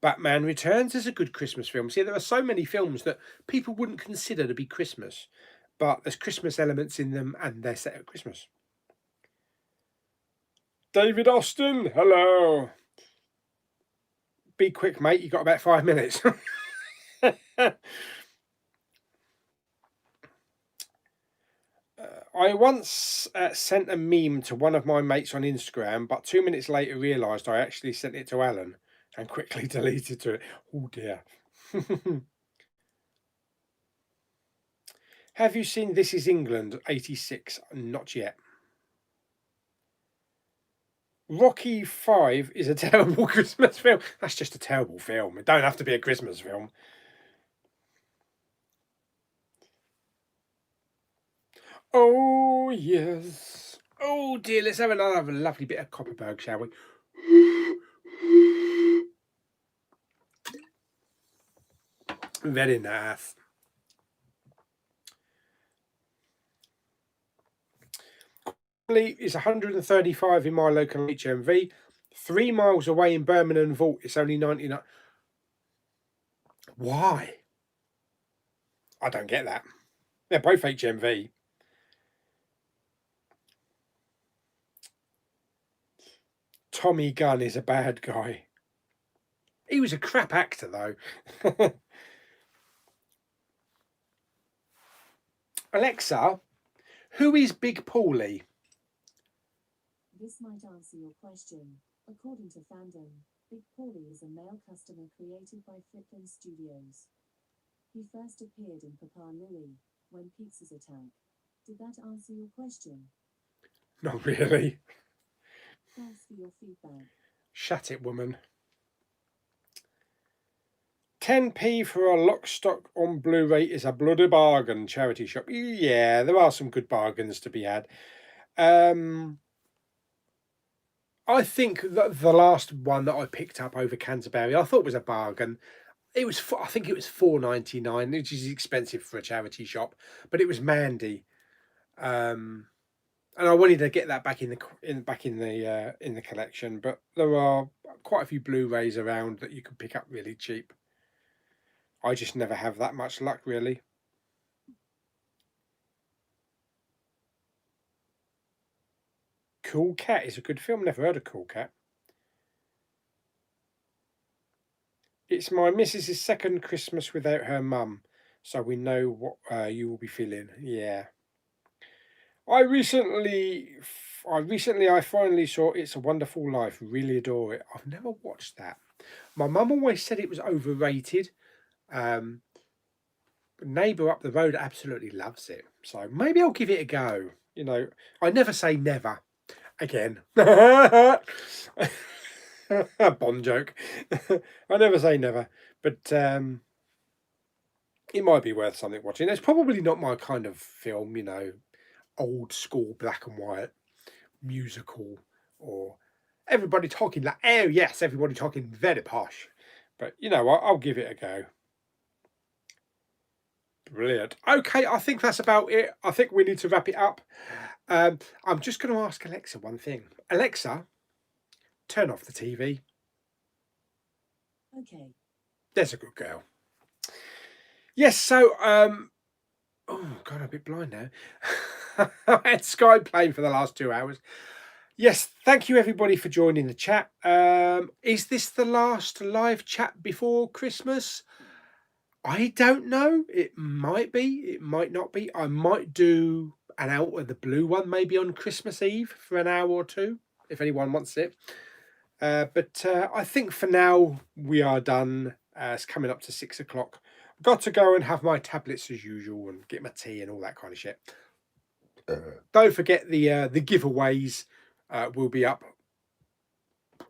A: Batman Returns is a good Christmas film. See, there are so many films that people wouldn't consider to be Christmas, but there's Christmas elements in them, and they're set at Christmas. David Austin, hello. Be quick, mate. You've got about 5 minutes. I once sent a meme to one of my mates on Instagram, but 2 minutes later realised I actually sent it to Alan and quickly deleted it. Oh dear. Have you seen This Is England 86? Not yet. Rocky 5 is a terrible Christmas film. That's just a terrible film. It don't have to be a Christmas film. Oh, yes. Oh, dear. Let's have another lovely bit of Copperberg, shall we? Very nice. Is 135 in my local HMV. 3 miles away in Birmingham Vault, it's only 99. Why? I don't get that. They're both HMV. Tommy Gunn is a bad guy. He was a crap actor, though. Alexa, who is Big Pauly?
B: This might answer your question. According to fandom, Big Pauly is a male customer created by Flickland Studios. He first appeared in Papa Louie, When Pizzas Attack. Did that answer your question?
A: Not really.
B: Thanks for your feedback.
A: Shut it, woman. 10p for a lock stock on Blu-ray is a bloody bargain, charity shop. Yeah, there are some good bargains to be had. I think that the last one that I picked up over Canterbury, I thought was a bargain. It was, I think it was $4.99, which is expensive for a charity shop, but it was Mandy, and I wanted to get that back in the collection. But there are quite a few Blu-rays around that you can pick up really cheap. I just never have that much luck, really. Cool Cat is a good film. Never heard of Cool Cat. It's my missus's second Christmas without her mum, so we know what you will be feeling. Yeah. I finally saw It's a Wonderful Life. Really adore it. I've never watched that. My mum always said it was overrated. Neighbour up the road absolutely loves it, so maybe I'll give it a go. You know, I never say never. Again. Bond joke. I never say never, but it might be worth something watching. It's probably not my kind of film, you know, old school black and white musical, or everybody talking like, oh yes, everybody talking very posh. But you know what, I'll give it a go. Brilliant. Okay, I think that's about it. I think we need to wrap it up. I'm just going to ask Alexa one thing. Alexa, turn off the TV.
B: Okay.
A: There's a good girl. Yes, so, oh, God, I'm a bit blind now. I had Skype playing for the last 2 hours. Yes, thank you everybody for joining the chat. Is this the last live chat before Christmas? I don't know. It might be. It might not be. I might do an Out of the Blue one maybe on Christmas Eve for an hour or two, if anyone wants it. But I think for now we are done. It's coming up to 6 o'clock. Got to go and have my tablets as usual and get my tea and all that kind of shit. Don't forget the giveaways will be up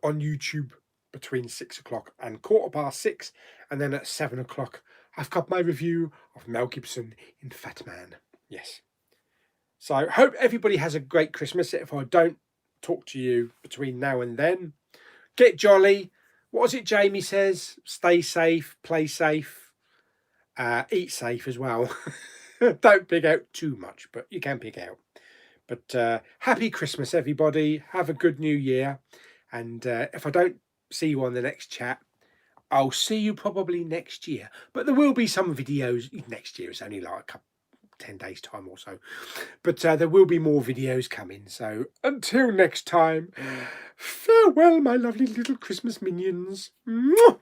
A: on YouTube between 6 o'clock and 6:15, and then at 7 o'clock I've got my review of Mel Gibson in Fat Man. Yes. So hope everybody has a great Christmas. If I don't talk to you between now and then, get jolly. What was it Jamie says? Stay safe, play safe, eat safe as well. Don't pig out too much, but you can pig out. But happy Christmas, everybody. Have a good new year. And if I don't see you on the next chat, I'll see you probably next year. But there will be some videos. Next year, it's only like 10 days time or so. But there will be more videos coming. So until next time, farewell, my lovely little Christmas minions. Mwah!